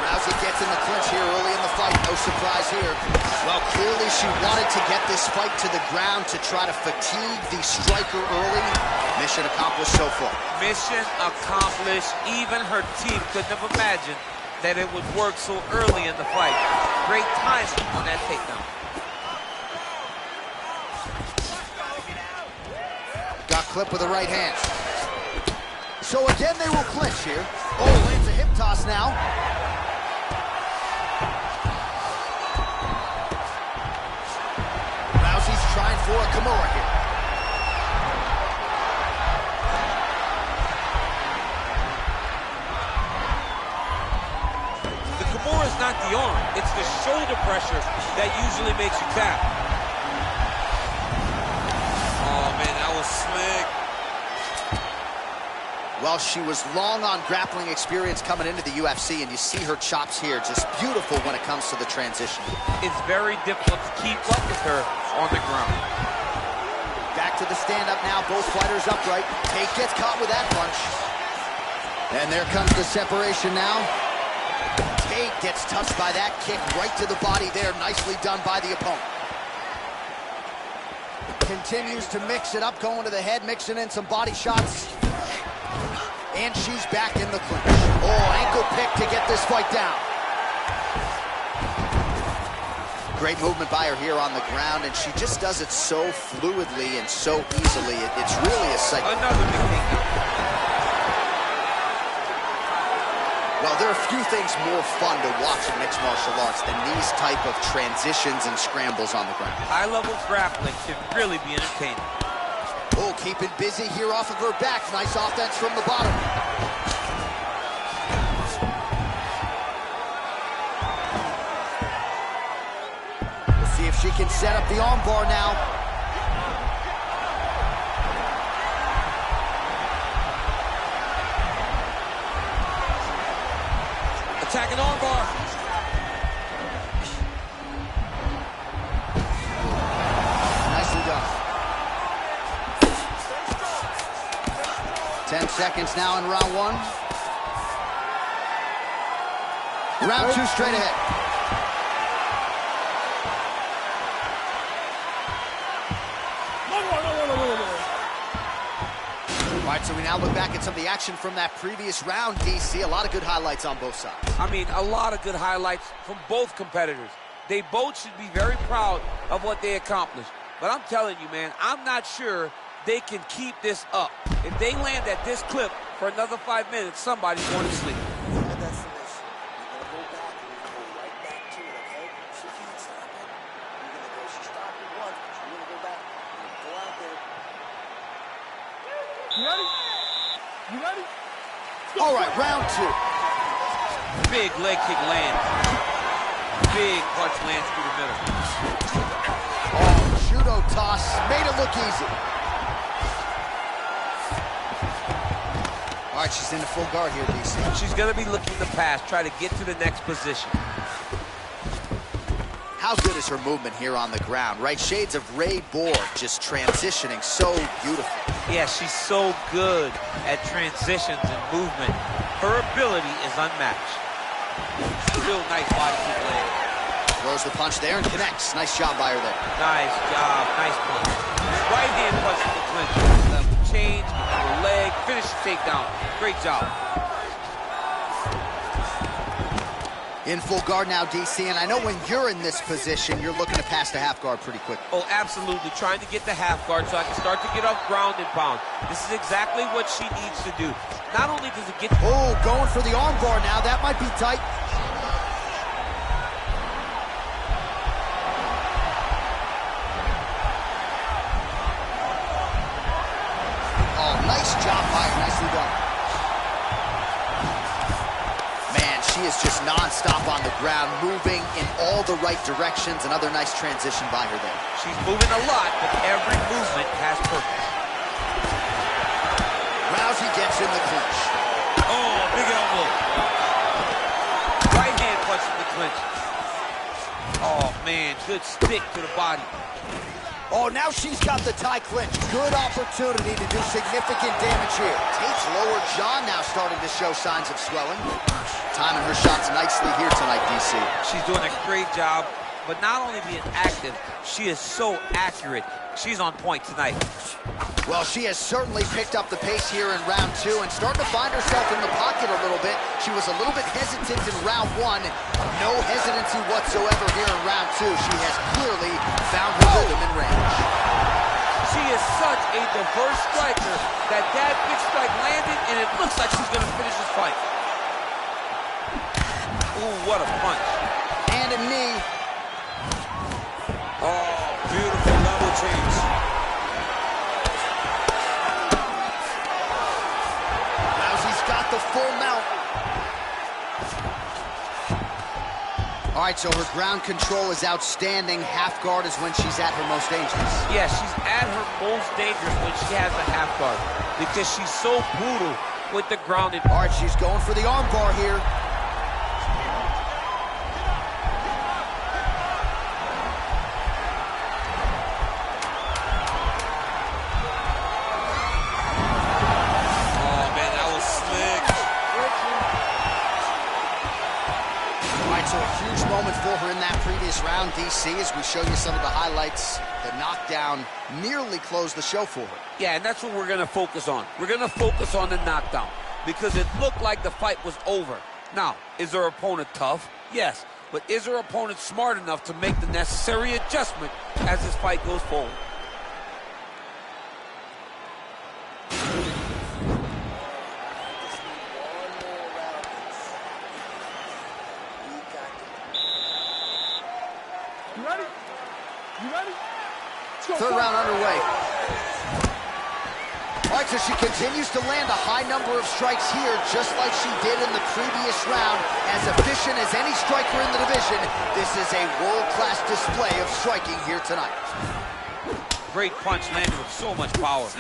Rousey gets in the clinch here early in the fight. No surprise here. Well, clearly she wanted to get this fight to the ground to try to fatigue the striker early. Mission accomplished so far. Mission accomplished. Even her team couldn't have imagined that it would work so early in the fight. Great timing on that takedown. Got clipped with the right hand. So again, they will clinch here. Oh, lands a hip toss now. Rousey's trying for it's not the arm. It's the shoulder pressure that usually makes you tap. Oh, man, that was slick. Well, she was long on grappling experience coming into the UFC, and you see her chops here, just beautiful when it comes to the transition. It's very difficult to keep up with her on the ground. Back to the stand-up now, both fighters upright. Tate gets caught with that punch. And there comes the separation now. Tate gets touched by that kick right to the body there. Nicely done by the opponent. Continues to mix it up, going to the head, mixing in some body shots. And she's back in the clinch. Oh, ankle pick to get this fight down. Great movement by her here on the ground, and she just does it so fluidly and so easily. It's really a sight. Another big thing. Well, there are few things more fun to watch in mixed martial arts than these type of transitions and scrambles on the ground. High-level grappling can really be entertaining. Oh, keeping busy here off of her back. Nice offense from the bottom. We'll see if she can set up the arm bar now. Attacking arm bar. Nicely done. 10 seconds now in round one. Round two straight ahead. All right, so we now look back at some of the action from that previous round, DC. A lot of good highlights on both sides. I mean, a lot of good highlights from both competitors. They both should be very proud of what they accomplished. But I'm telling you, man, I'm not sure they can keep this up. If they land at this clip for another 5 minutes, somebody's going to sleep. You ready? You ready? All right, round two. Big leg kick lands. Big punch lands through the middle. Oh, judo toss. Made it look easy. All right, she's in the full guard here, DC. She's going to be looking to pass, try to get to the next position. How good is her movement here on the ground, right? Shades of Ray Borg, just transitioning so beautiful. Yeah, she's so good at transitions and movement. Her ability is unmatched. Real nice body kick land. Throws the punch there and connects. Nice job by her there. Nice job, nice punch. Right hand punch to the clinch. Change, the leg, finish the takedown. Great job. In full guard now, DC, and I know when you're in this position, you're looking to pass the half guard pretty quick. Oh, absolutely. Trying to get the half guard so I can start to get off ground and pound. This is exactly what she needs to do. Not only does it get... Oh, going for the arm bar now. That might be tight. Oh, nice job by her. Nicely done. She is just non-stop on the ground, moving in all the right directions. Another nice transition by her there. She's moving a lot, but every movement has purpose. Rousey gets in the clinch. Oh, big elbow. Right hand punch in the clinch. Oh, man, good stick to the body. Oh, now she's got the tie clinch. Good opportunity to do significant damage here. Tate's lower jaw now starting to show signs of swelling. Timing her shots nicely here tonight, DC. She's doing a great job, but not only being active, she is so accurate. She's on point tonight. Well, she has certainly picked up the pace here in round two and starting to find herself in the pocket a little bit. She was a little bit hesitant in round one. No hesitancy whatsoever here in round two. She has clearly found her rhythm in range. She is such a diverse striker that big strike landed, and it looks like she's going to finish this fight. Ooh, what a punch. And a knee. Oh, beautiful level change. Rousey's got the full mount. All right, so her ground control is outstanding. Half guard is when she's at her most dangerous. Yeah, she's at her most dangerous when she has a half guard because she's so brutal with the grounded. All right, she's going for the arm bar here. Oh, man, that was slick. So a huge moment for her in that previous round, DC, as we show you some of the highlights. The knockdown nearly closed the show for her. Yeah, and that's what we're going to focus on. We're going to focus on the knockdown because it looked like the fight was over. Now, is her opponent tough? Yes. But is her opponent smart enough to make the necessary adjustment as this fight goes forward? You ready? You ready? Third round underway. All right, so she continues to land a high number of strikes here, just like she did in the previous round. As efficient as any striker in the division, this is a world-class display of striking here tonight. Great punch landed with so much power.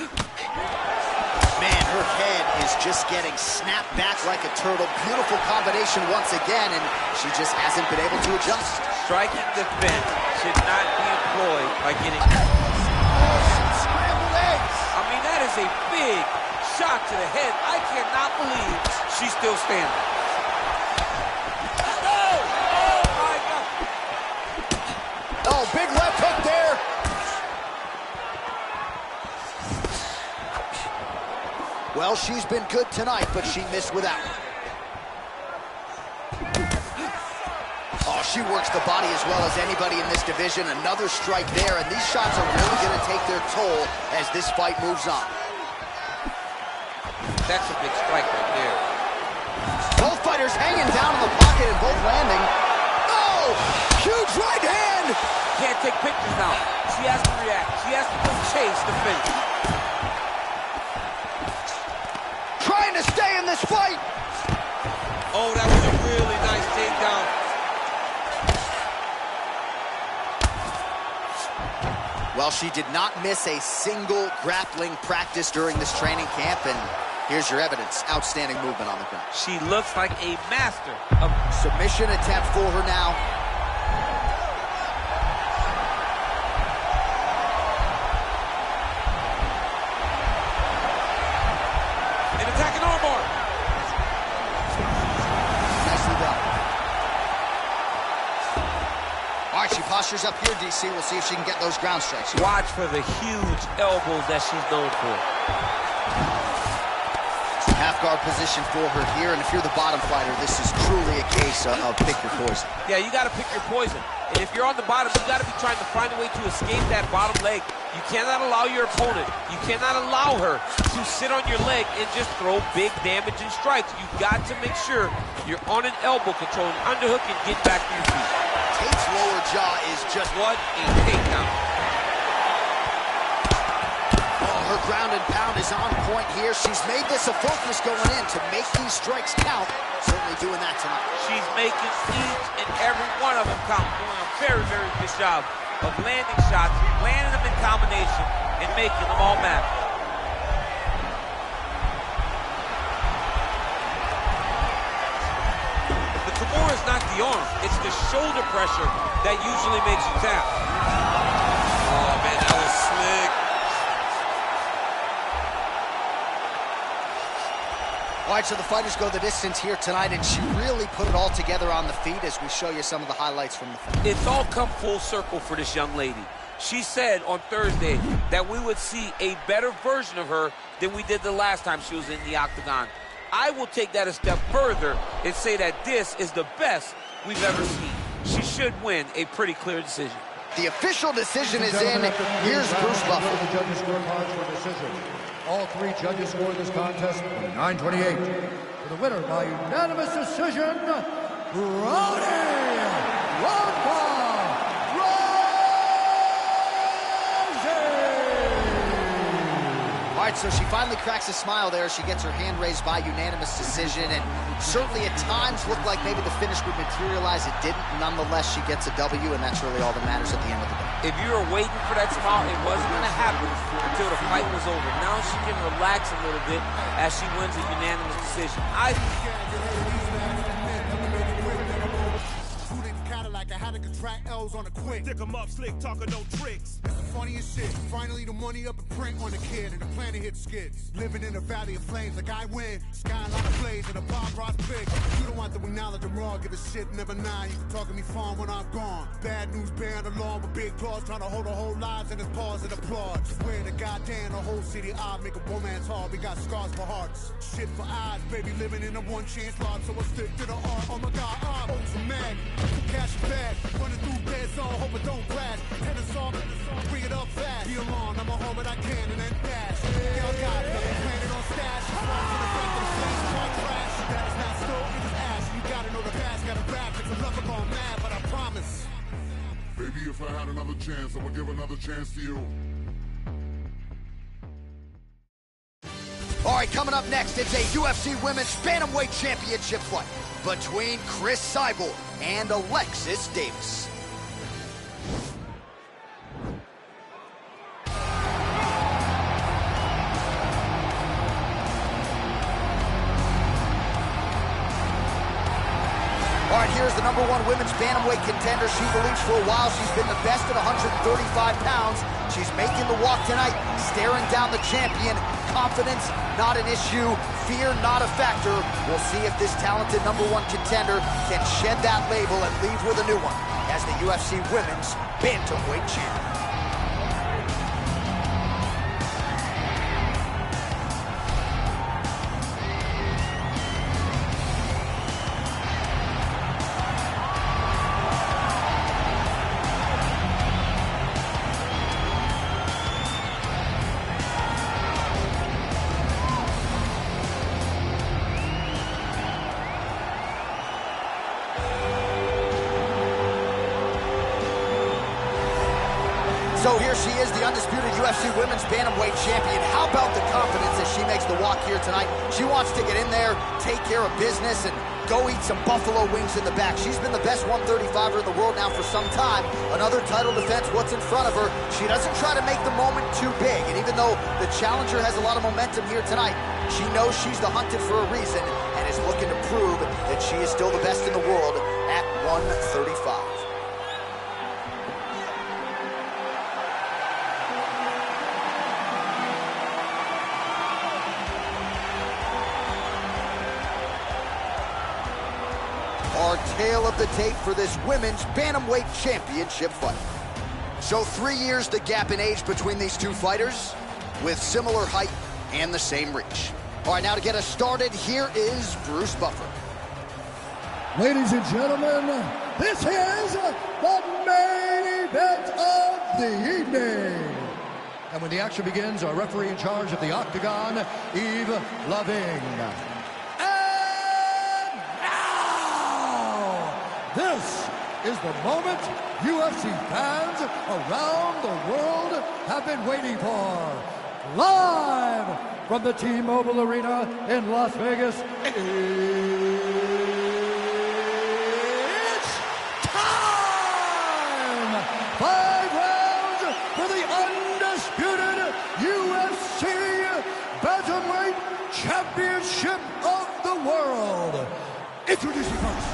Man, her head is just getting snapped back like a turtle. Beautiful combination once again, and she just hasn't been able to adjust. Striking defense should not be employed by getting... Scrambled eggs. I mean, that is a big shot to the head. I cannot believe she's still standing. Oh! Oh, my God! Oh, big left hook there. Well, she's been good tonight, but she missed without. Oh, she works the body as well as anybody in this division. Another strike there, and these shots are really going to take their toll as this fight moves on. That's a big strike right there. Both fighters hanging down in the pocket and both landing. Oh, huge right hand. Can't take pictures now. She has to react. She has to go chase the finish. Trying to stay in this fight. Oh, that was a really nice takedown. Well, she did not miss a single grappling practice during this training camp, and here's your evidence. Outstanding movement on the ground. She looks like a master of... Submission attempt for her now. An attacking armbar. Nicely done. All right, she postures up here, DC. We'll see if she can get those ground strikes. Watch for the huge elbows that she's known for. Half guard position for her here, and if you're the bottom fighter, this is truly a case of pick your poison. Yeah, you got to pick your poison. And if you're on the bottom, you got to be trying to find a way to escape that bottom leg. You cannot allow your opponent, you cannot allow her to sit on your leg and just throw big damaging strikes. You've got to make sure you're on an elbow control, an underhook, and get back to your feet. Tate's lower jaw is just What a takedown. her ground and pound is on point here. She's made this a focus going in to make these strikes count. Certainly doing that tonight. She's making each and every one of them count. Doing a very, very good job of landing shots, landing them in combination, and making them all matter. The Kimura is not the arm. It's the shoulder pressure that usually makes you tap. Oh, man, that was slick. All right, so the fighters go the distance here tonight, and she really put it all together on the feet as we show you some of the highlights from the fight. It's all come full circle for this young lady. She said on Thursday that we would see a better version of her than we did the last time she was in the octagon. I will take that a step further and say that this is the best we've ever seen. She should win a pretty clear decision. The official decision is in. Here's Bruce Buffer. The judges score cards for decision. All three judges scored this contest 9-28. For the winner by unanimous decision, Ronda Rousey. All right, right, so she finally cracks a smile there. She gets her hand raised by unanimous decision, and certainly at times looked like maybe the finish would materialize. It didn't. Nonetheless, she gets a W, and that's really all that matters at the end of the day. If you were waiting for that smile, it wasn't going to happen until the fight was over. Now she can relax a little bit as she wins a unanimous decision. I had to contract L's on a quick. Stick 'em up, slick, talking no tricks. It's the funniest shit. Finally, the money up and print on the kid, and the planet hit skids. Living in a valley of flames, like I win. Skyline blaze, and a bomb rods big. You don't want to acknowledge I'm wrong, give a shit, never nine. You can talk to me fun when I'm gone. Bad news bearing along with big claws, trying to hold our whole lives in his paws and applaud. Swear to goddamn, the whole city odd, make a romance hard. We got scars for hearts, shit for eyes, baby. Living in a one chance lot, so I stick to the art. Oh my God, I'm so mad. Cash back. Running through dead zone, hope it don't crash. Head a song, bring it up fast. Be alone, I'ma hold what I can and then dash. Y'all got nothing planted on stash. Flies in the back of the flames, car crash. That is not still, it is ash. You gotta know the past, gotta rap. It's a love gone mad, but I promise. Baby, if I had another chance, I would give another chance to you. All right, coming up next, it's a UFC Women's Bantamweight Championship fight between Chris Cyborg and Alexis Davis. All right, here's the #1 women's bantamweight contender. She believes for a while she's been the best at 135 pounds. She's making the walk tonight, staring down the champion. Confidence, not an issue. Fear, not a factor. We'll see if this talented #1 contender can shed that label and leave with a new one as the UFC Women's Bantamweight Champion. So here she is, the undisputed UFC Women's Bantamweight Champion. How about the confidence as she makes the walk here tonight? She wants to get in there, take care of business, and go eat some buffalo wings in the back. She's been the best 135er in the world now for some time. Another title defense, what's in front of her? She doesn't try to make the moment too big. And even though the challenger has a lot of momentum here tonight, she knows she's the hunted for a reason and is looking to prove that she is still the best in the world at 135. Our tale of the tape for this women's bantamweight championship fight. So 3 years the gap in age between these two fighters, with similar height and the same reach. All right, now to get us started, here is Bruce Buffer. Ladies and gentlemen, this is the main event of the evening. And when the action begins, our referee in charge of the Octagon, Eve Loving. This is the moment UFC fans around the world have been waiting for. Live from the T-Mobile Arena in Las Vegas, it's time! 5 rounds for the undisputed UFC Bantamweight Championship of the world. Introducing first,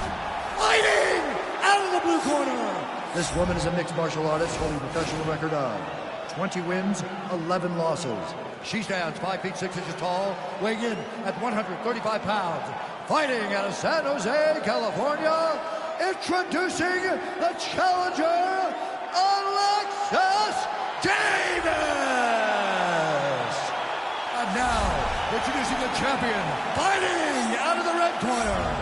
fighting out of the blue corner. This woman is a mixed martial artist holding a professional record of 20 wins, 11 losses. She stands 5 feet 6 inches tall, weighing in at 135 pounds. Fighting out of San Jose, California, introducing the challenger, Alexis Davis. And now, introducing the champion, fighting out of the red corner.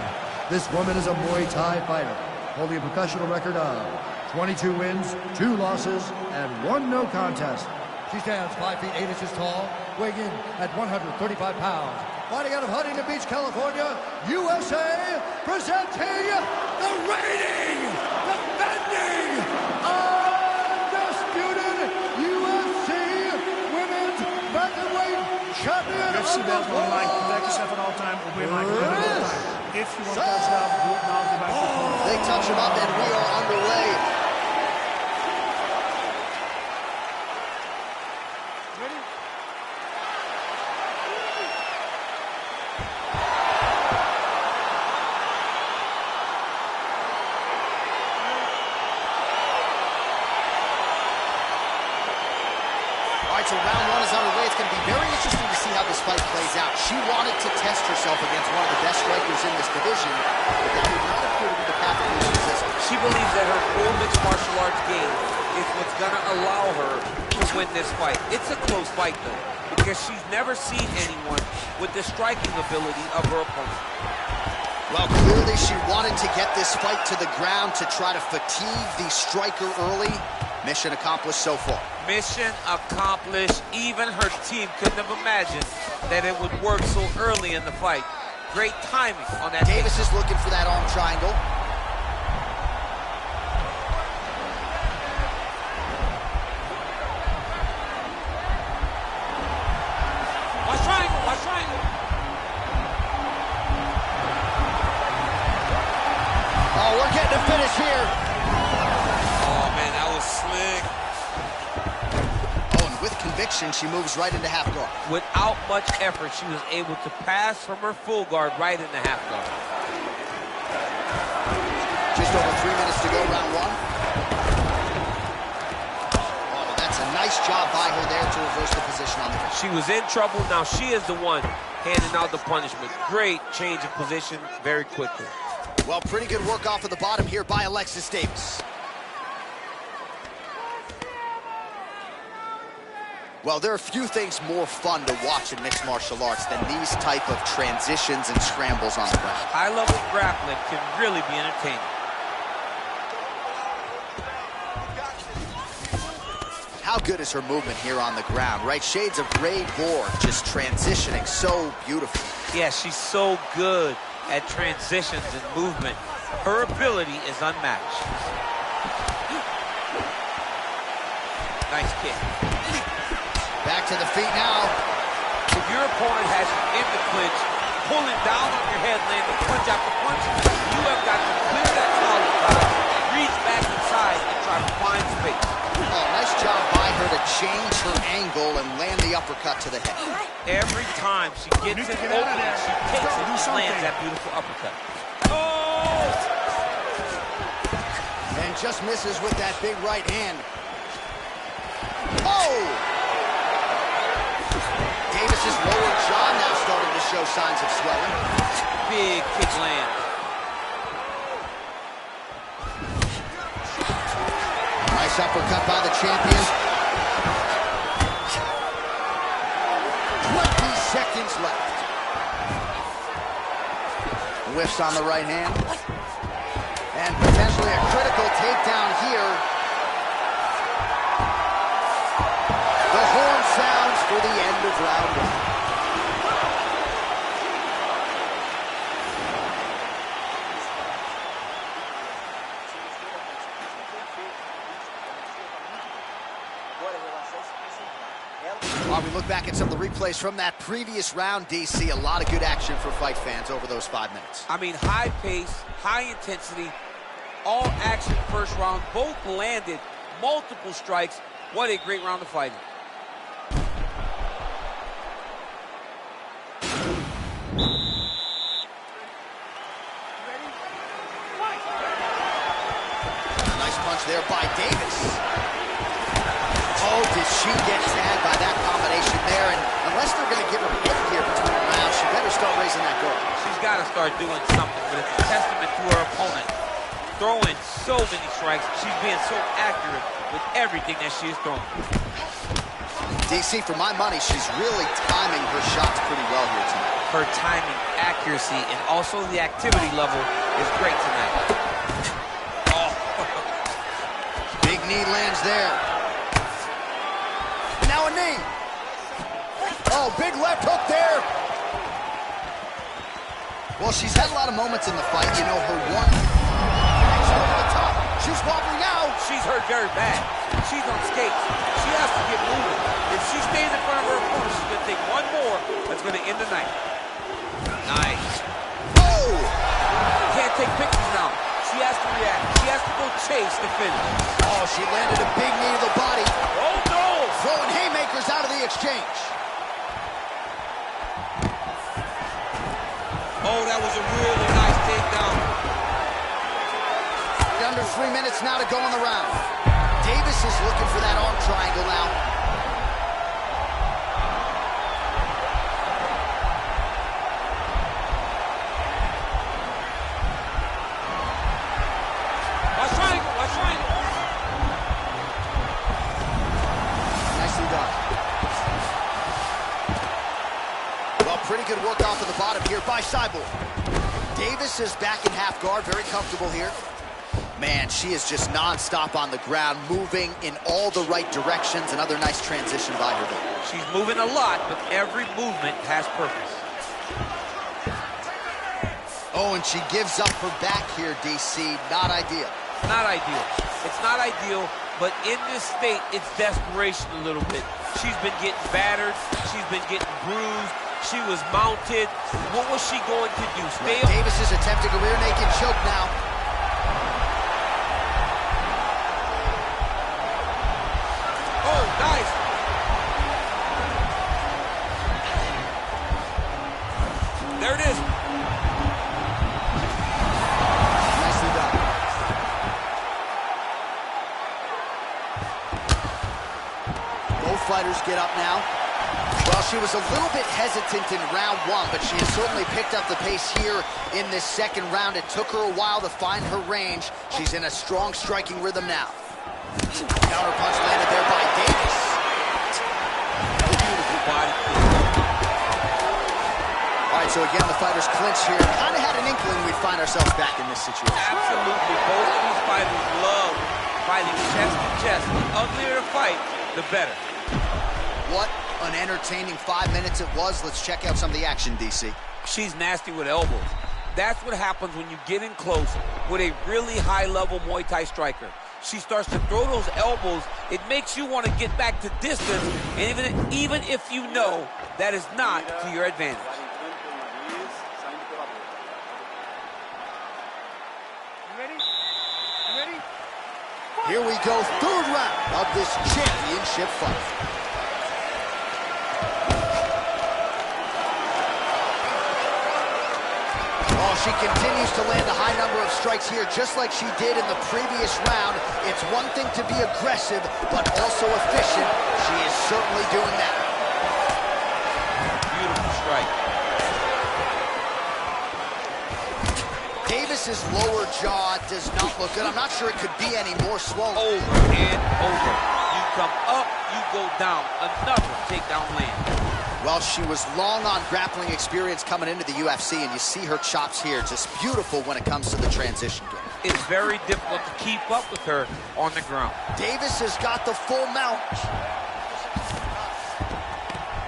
This woman is a Muay Thai fighter, holding a professional record of 22 wins, 2 losses, and 1 no contest. She stands 5 feet 8 inches tall, weighing in at 135 pounds. Fighting out of Huntington Beach, California, USA, presenting the reigning, defending, undisputed UFC Women's Bantamweight UFC belt online. Protect yourself at all times. Obey my command at all times. If you want to touch down, do it now. Get back to the corner. They touch him up, and we are underway. Ready? All right, so round one is underway. It's going to be very interesting to see how this fight plays out. She wanted to test herself against one of the best strikers in this division, but that did not appear to be the path of least resistance. She believes that her full mixed martial arts game is what's going to allow her to win this fight. It's a close fight, though, because she's never seen anyone with the striking ability of her opponent. Well, clearly she wanted to get this fight to the ground to try to fatigue the striker early. Mission accomplished so far. Mission accomplished. Even her team couldn't have imagined that it would work so early in the fight. Great timing on that. Davis is looking for that arm triangle. Watch triangle, watch triangle. Oh, we're getting a finish here. Oh, man, that was slick. Oh, and with conviction, she moves right into half guard. Without much effort, she was able to pass from her full guard right into half guard. Just over 3 minutes to go, round one. Oh, that's a nice job by her there to reverse the position on the ground. She was in trouble. Now she is the one handing out the punishment. Great change of position very quickly. Well, pretty good work off of the bottom here by Alexis Davis. Well, there are few things more fun to watch in mixed martial arts than these type of transitions and scrambles on the ground. High-level grappling can really be entertaining. How good is her movement here on the ground, right? Shades of Ray Borg, just transitioning so beautifully. Yeah, she's so good at transitions and movement. Her ability is unmatched. Nice kick. Back to the feet now. If your opponent has you in the clinch, pulling down on your head, landing punch after punch, you have got to clear that collar guard, reach back inside, and try to find space. Oh, nice job by her to change her angle and land the uppercut to the head. Every time she gets it open, she takes it and lands that beautiful uppercut. Oh! And just misses with that big right hand. Oh! Davis's lower jaw now starting to show signs of swelling. Big kick land. Nice uppercut by the champion. 20 seconds left. Whiffs on the right hand. And potentially a critical takedown here. The horn sounds for the end of round one. While we look back at some of the replays from that previous round, DC, a lot of good action for fight fans over those 5 minutes. I mean, high pace, high intensity, all action first round, both landed multiple strikes. What a great round of fighting. Nice punch there by Davis. Oh, did she get tagged by that combination there? And unless they're going to give her a hit here between rounds, she better start raising that guard. She's got to start doing something, but it's a testament to her opponent. Throwing so many strikes, she's being so accurate with everything that she is throwing. DC, for my money, she's really timing her shots pretty well here tonight. Her timing, accuracy, and also the activity level is great tonight. Oh. Big knee lands there. And now a knee. Oh, big left hook there. Well, she's had a lot of moments in the fight. You know, her one over the top. She's wobbling now. She's hurt very bad. She's on skates. She has to get moving. If she stays in front of her opponent, she's going to take one more, and that's going to end the night. Nice. Oh! Can't take pictures now. She has to react. She has to go chase the finish. Oh, she landed a big knee to the body. Oh, no! Throwing haymakers out of the exchange. Oh, that was a really nice takedown. Under 3 minutes now to go in the round. Davis is looking for that arm triangle now. Watch triangle, watch triangle. Nicely done. Well, pretty good work off of the bottom here by Cyborg. Davis is back in half guard, very comfortable here. Man, she is just non-stop on the ground, moving in all the right directions. Another nice transition by her there. She's moving a lot, but every movement has purpose. Oh, and she gives up her back here, DC. Not ideal. Not ideal. It's not ideal, but in this state, it's desperation a little bit. She's been getting battered. She's been getting bruised. She was mounted. What was she going to do? Stay Right. Davis is attempting a rear naked choke now. Oh, nice. There it is. Nicely done. Both fighters get up now. Well, she was a little bit hesitant in round one, but she has certainly picked up the pace here in this second round. It took her a while to find her range. She's in a strong striking rhythm now. Counter punch landed there by Davis. Beautiful body. All right, so again, the fighters clinch here. Kind of had an inkling we'd find ourselves back in this situation. Absolutely. Both of these fighters love fighting chest to chest. The uglier the fight, the better. What an entertaining 5 minutes it was. Let's check out some of the action, DC. She's nasty with elbows. That's what happens when you get in close with a really high-level Muay Thai striker. She starts to throw those elbows. It makes you want to get back to distance, and even if you know that is not to your advantage. Here we go, third round of this championship fight. Oh, she continues to land a high number of strikes here, just like she did in the previous round. It's one thing to be aggressive, but also efficient. She is certainly doing that. Beautiful strike. Davis's lower jaw does not look good. I'm not sure it could be any more swollen. Over and over. You come up, you go down. Another takedown land. Well, she was long on grappling experience coming into the UFC, and you see her chops here. Just beautiful when it comes to the transition game. It's very difficult to keep up with her on the ground. Davis has got the full mount.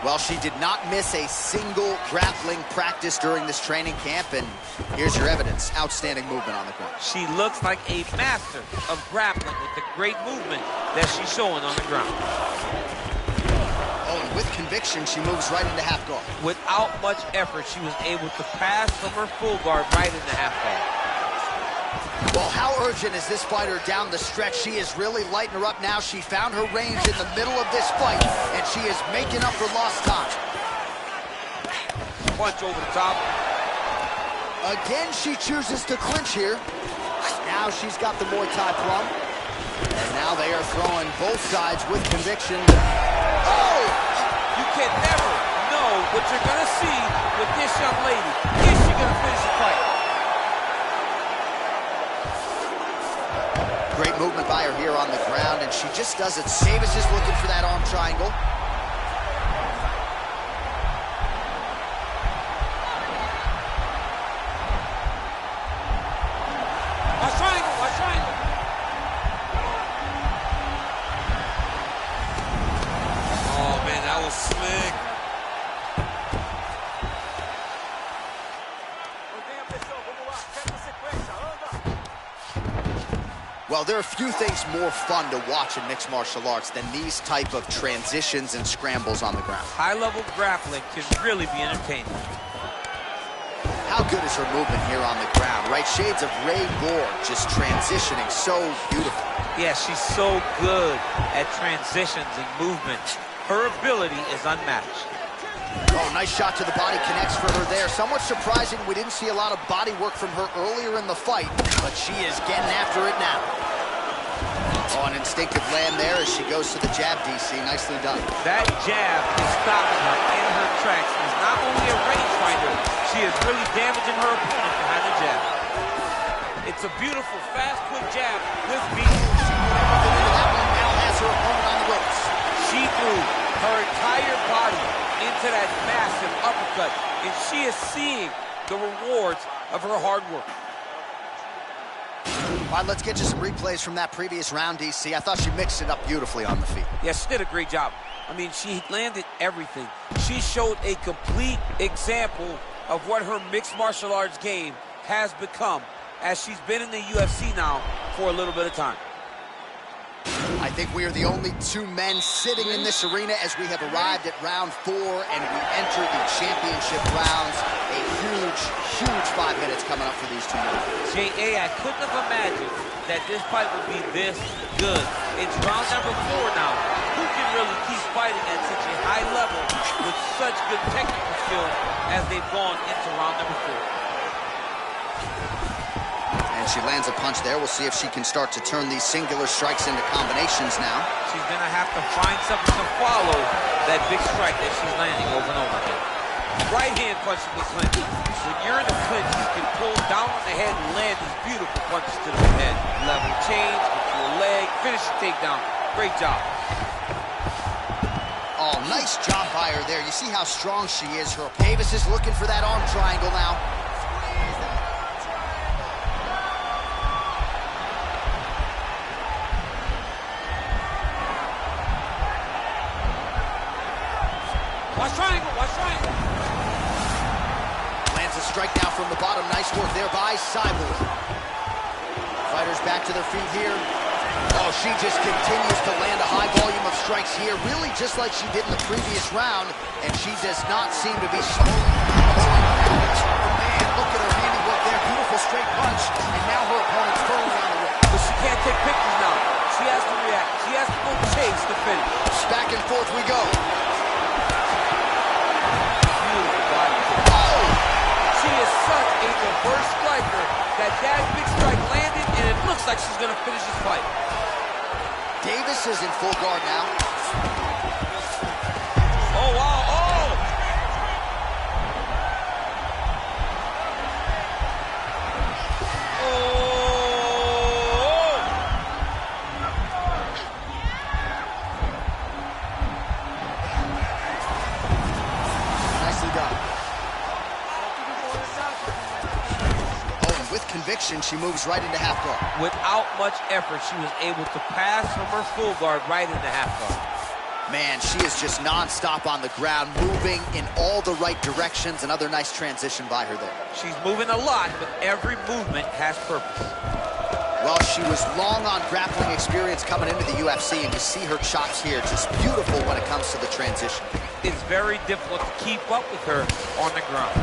Well, she did not miss a single grappling practice during this training camp, and here's your evidence. Outstanding movement on the ground. She looks like a master of grappling with the great movement that she's showing on the ground. Oh, and with conviction, she moves right into half guard. Without much effort, she was able to pass from her full guard right into half guard. Well, how urgent is this fighter down the stretch? She is really lighting her up now. She found her range in the middle of this fight, and she is making up for lost time. Punch over the top. Again, she chooses to clinch here. Now she's got the Muay Thai plum. And now they are throwing both sides with conviction. Oh! You can never know what you're going to see with this young lady. Is she going to finish the fight? Great movement by her here on the ground, and she just does it. Davis is looking for that arm triangle. Watch triangle, watch triangle. Oh, man, that was slick. Well, there are few things more fun to watch in mixed martial arts than these type of transitions and scrambles on the ground. High-level grappling can really be entertaining. How good is her movement here on the ground, right? Shades of Ray Borg, just transitioning so beautiful. Yeah, she's so good at transitions and movement. Her ability is unmatched. Oh, nice shot to the body, connects for her there. Somewhat surprising we didn't see a lot of body work from her earlier in the fight, but she is getting after it now. Oh, an instinctive land there as she goes to the jab, DC. Nicely done. That jab is stopping her in her tracks. She's not only a rangefinder, she is really damaging her opponent behind the jab. It's a beautiful, fast, quick jab. This beat That one now has her opponent on the ropes. She threw her entire body into that massive uppercut, and she is seeing the rewards of her hard work. All right, let's get you some replays from that previous round, DC. I thought she mixed it up beautifully on the feet. Yeah, she did a great job. I mean, she landed everything. She showed a complete example of what her mixed martial arts game has become, as she's been in the UFC now for a little bit of time. I think we are the only two men sitting in this arena as we have arrived at round 4 and we enter the championship rounds. A huge, huge 5 minutes coming up for these two men. J.A., I couldn't have imagined that this fight would be this good. It's round number 4 now. Who can really keep fighting at such a high level with such good technical skill as they've gone into round number 4? And she lands a punch there. We'll see if she can start to turn these singular strikes into combinations now. She's going to have to find something to follow that big strike that she's landing over and over again. Right hand punch in the clinch. When you're in the clinch, you can pull down on the head and land these beautiful punches to the head. Level change, get to a leg, finish the takedown. Great job. Oh, nice job by her there. You see how strong she is. Her Davis is looking for that arm triangle now. Watch triangle, watch triangle. Lands a strike now from the bottom. Nice work there by Cyborg. Fighters back to their feet here. Oh, she just continues to land a high volume of strikes here, really just like she did in the previous round, and she does not seem to be slowing down. Man, look at her handiwork there. Beautiful straight punch, and now her opponent's firmly on the rope. But she can't take pictures now. She has to react. She has to go chase the finish. Back and forth we go. She is such a diverse striker that big strike landed, and it looks like she's going to finish this fight. Davis is in full guard now. Oh, wow, oh! Oh! Nicely done. With conviction, she moves right into half guard. Without much effort, she was able to pass from her full guard right into half guard. Man, she is just non-stop on the ground, moving in all the right directions. Another nice transition by her there. She's moving a lot, but every movement has purpose. Well, she was long on grappling experience coming into the UFC, and you see her chops here, just beautiful when it comes to the transition. It's very difficult to keep up with her on the ground.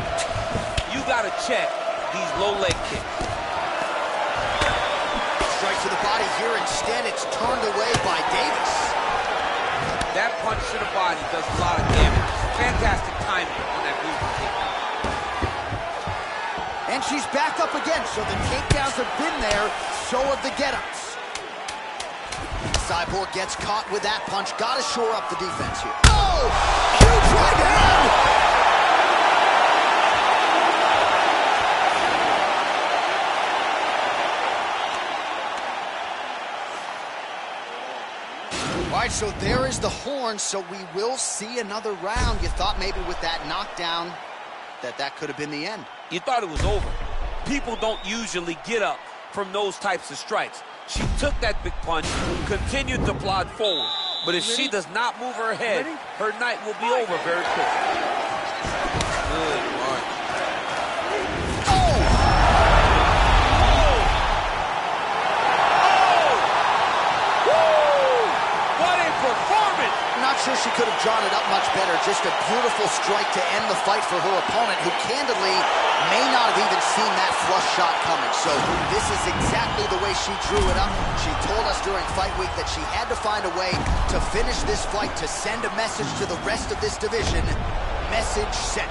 You got to check these low leg kicks. Strike to the body here. Instead, it's turned away by Davis. That punch to the body does a lot of damage. Fantastic timing on that movement takedown. And she's back up again, so the takedowns have been there, so have the get-ups. Cyborg gets caught with that punch. Got to shore up the defense here. Oh! Huge right hand! All right, so there is the horn, so we will see another round. You thought maybe with that knockdown that could have been the end. You thought it was over. People don't usually get up from those types of strikes. She took that big punch, continued to plod forward. But if she does not move her head, her night will be over very quickly. Good punch. Oh! could have drawn it up much better. Just a beautiful strike to end the fight for her opponent, who candidly may not have even seen that flush shot coming. So this is exactly the way she drew it up. She told us during fight week that she had to find a way to finish this fight, to send a message to the rest of this division. Message sent.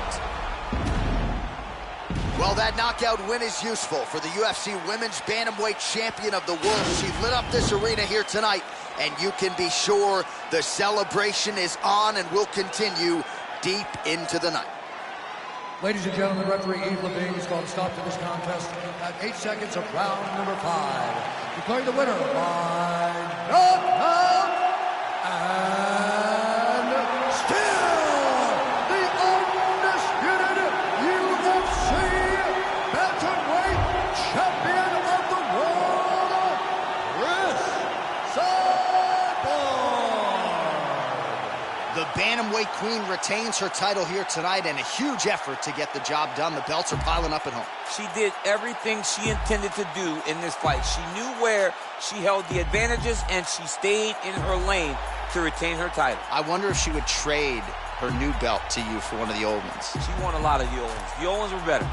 Well, that knockout win is useful for the UFC Women's Bantamweight Champion of the World. She lit up this arena here tonight, and you can be sure the celebration is on and will continue deep into the night. Ladies and gentlemen, referee Yves Levine has called a stop to this contest at 8 seconds of round number 5. Declaring the winner by knockout and still the undisputed UFC Bantamweight Champion of the World, Chris Cyborg. The Bantamweight Queen retains her title here tonight, and a huge effort to get the job done. The belts are piling up at home. She did everything she intended to do in this fight. She knew where she held the advantages, and she stayed in her lane to retain her title. I wonder if she would trade her new belt to you for one of the old ones. She won a lot of the old ones. The old ones were better.